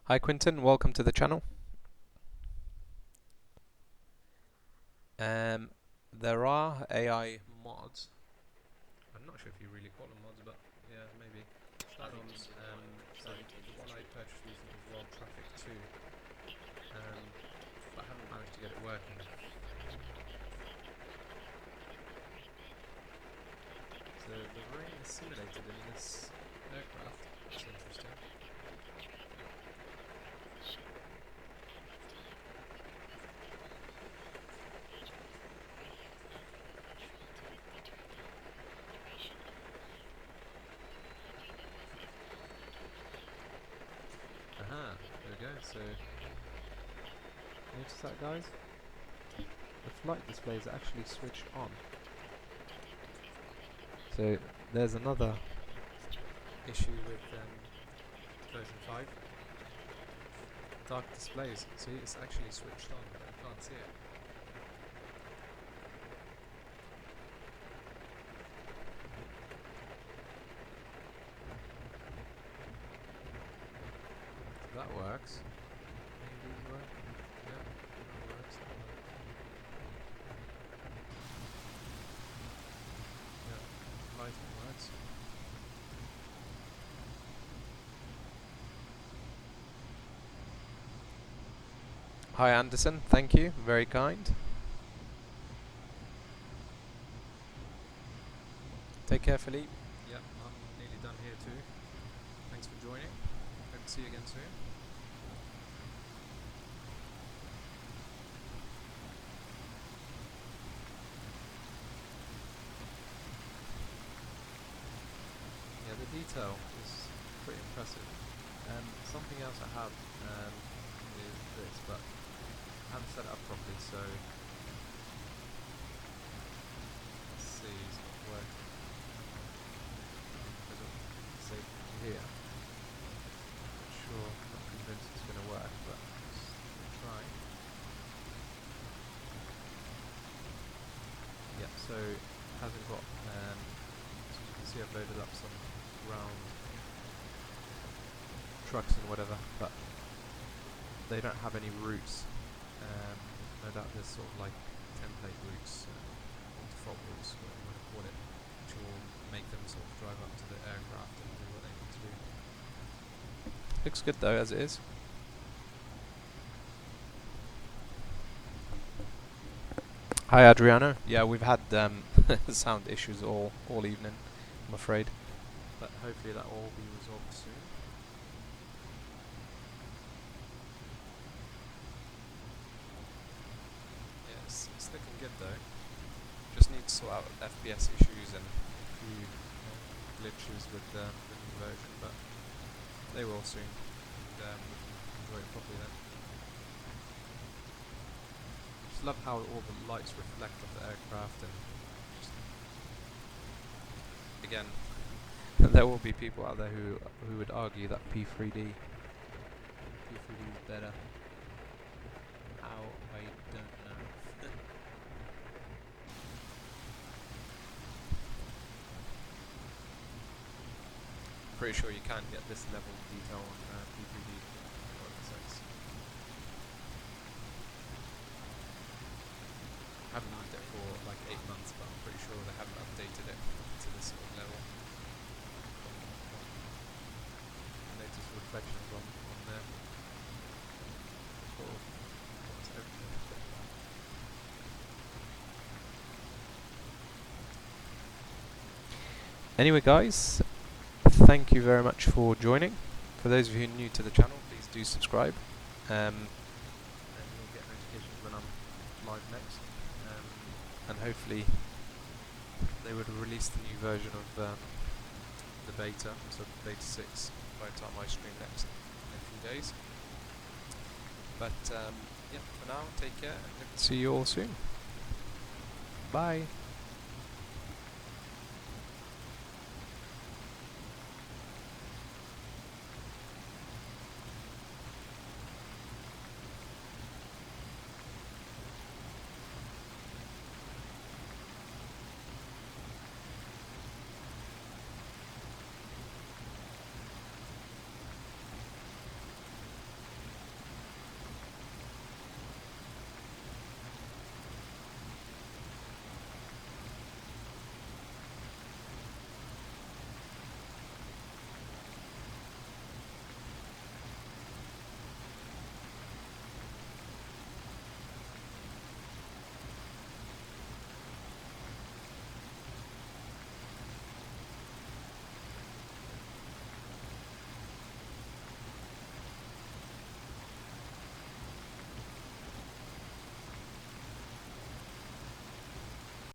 Hi Quinton, welcome to the channel. There are AI mods. I'm not sure if you really call them mods, but yeah, maybe. Add-ons. So the one I purchased recently is World Traffic 2, but I haven't managed to get it working. So the rain is simulated in this aircraft. That's interesting. Aha, there we go. So notice that, guys? The flight displays are actually switched on. So there's another issue with version 5. Dark displays. See, it's actually switched on, but you can't see it. So that works. Maybe these work. Yeah, that works. That works. Yeah, lighting works. Hi Anderson, thank you, very kind. Take care, Philippe. Yep, I'm nearly done here too. Thanks for joining. Hope to see you again soon. Yeah, the detail is pretty impressive. Something else I have is this, but I haven't set it up properly, so let's see, it's not working. Save here. Not sure, not convinced it's going to work, but let's try. Yeah, so it hasn't got, so you can see I've loaded up some ground trucks and whatever, but they don't have any routes. No doubt there's sort of like template routes, default routes, whatever you want to call it, which will make them sort of drive up to the aircraft and do what they need to do. Looks good though as it is. Hi Adriano. Yeah, we've had sound issues all evening, I'm afraid, but hopefully that will all be resolved soon. Yeah, it's looking good though. Just need to sort out FPS issues and a few glitches with the new version, but they will soon, and we can enjoy it properly then. Just love how all the lights reflect off the aircraft, and just again, there will be people out there who would argue that P3D is better. How, I don't know. Pretty sure you can get this level of detail on P3D. What it says. I haven't used it for like 8 months, but I'm pretty sure they haven't updated it to this sort of level. Latest reflections on there. Cool. That's everything. Anyway guys, thank you very much for joining. For those of you new to the channel, please do subscribe, and you'll get notifications when I'm live next, and hopefully they would release the new version of the beta, so beta 6, by the time I stream next in a few days. But yeah, for now, take care and hope to see you all soon. Bye.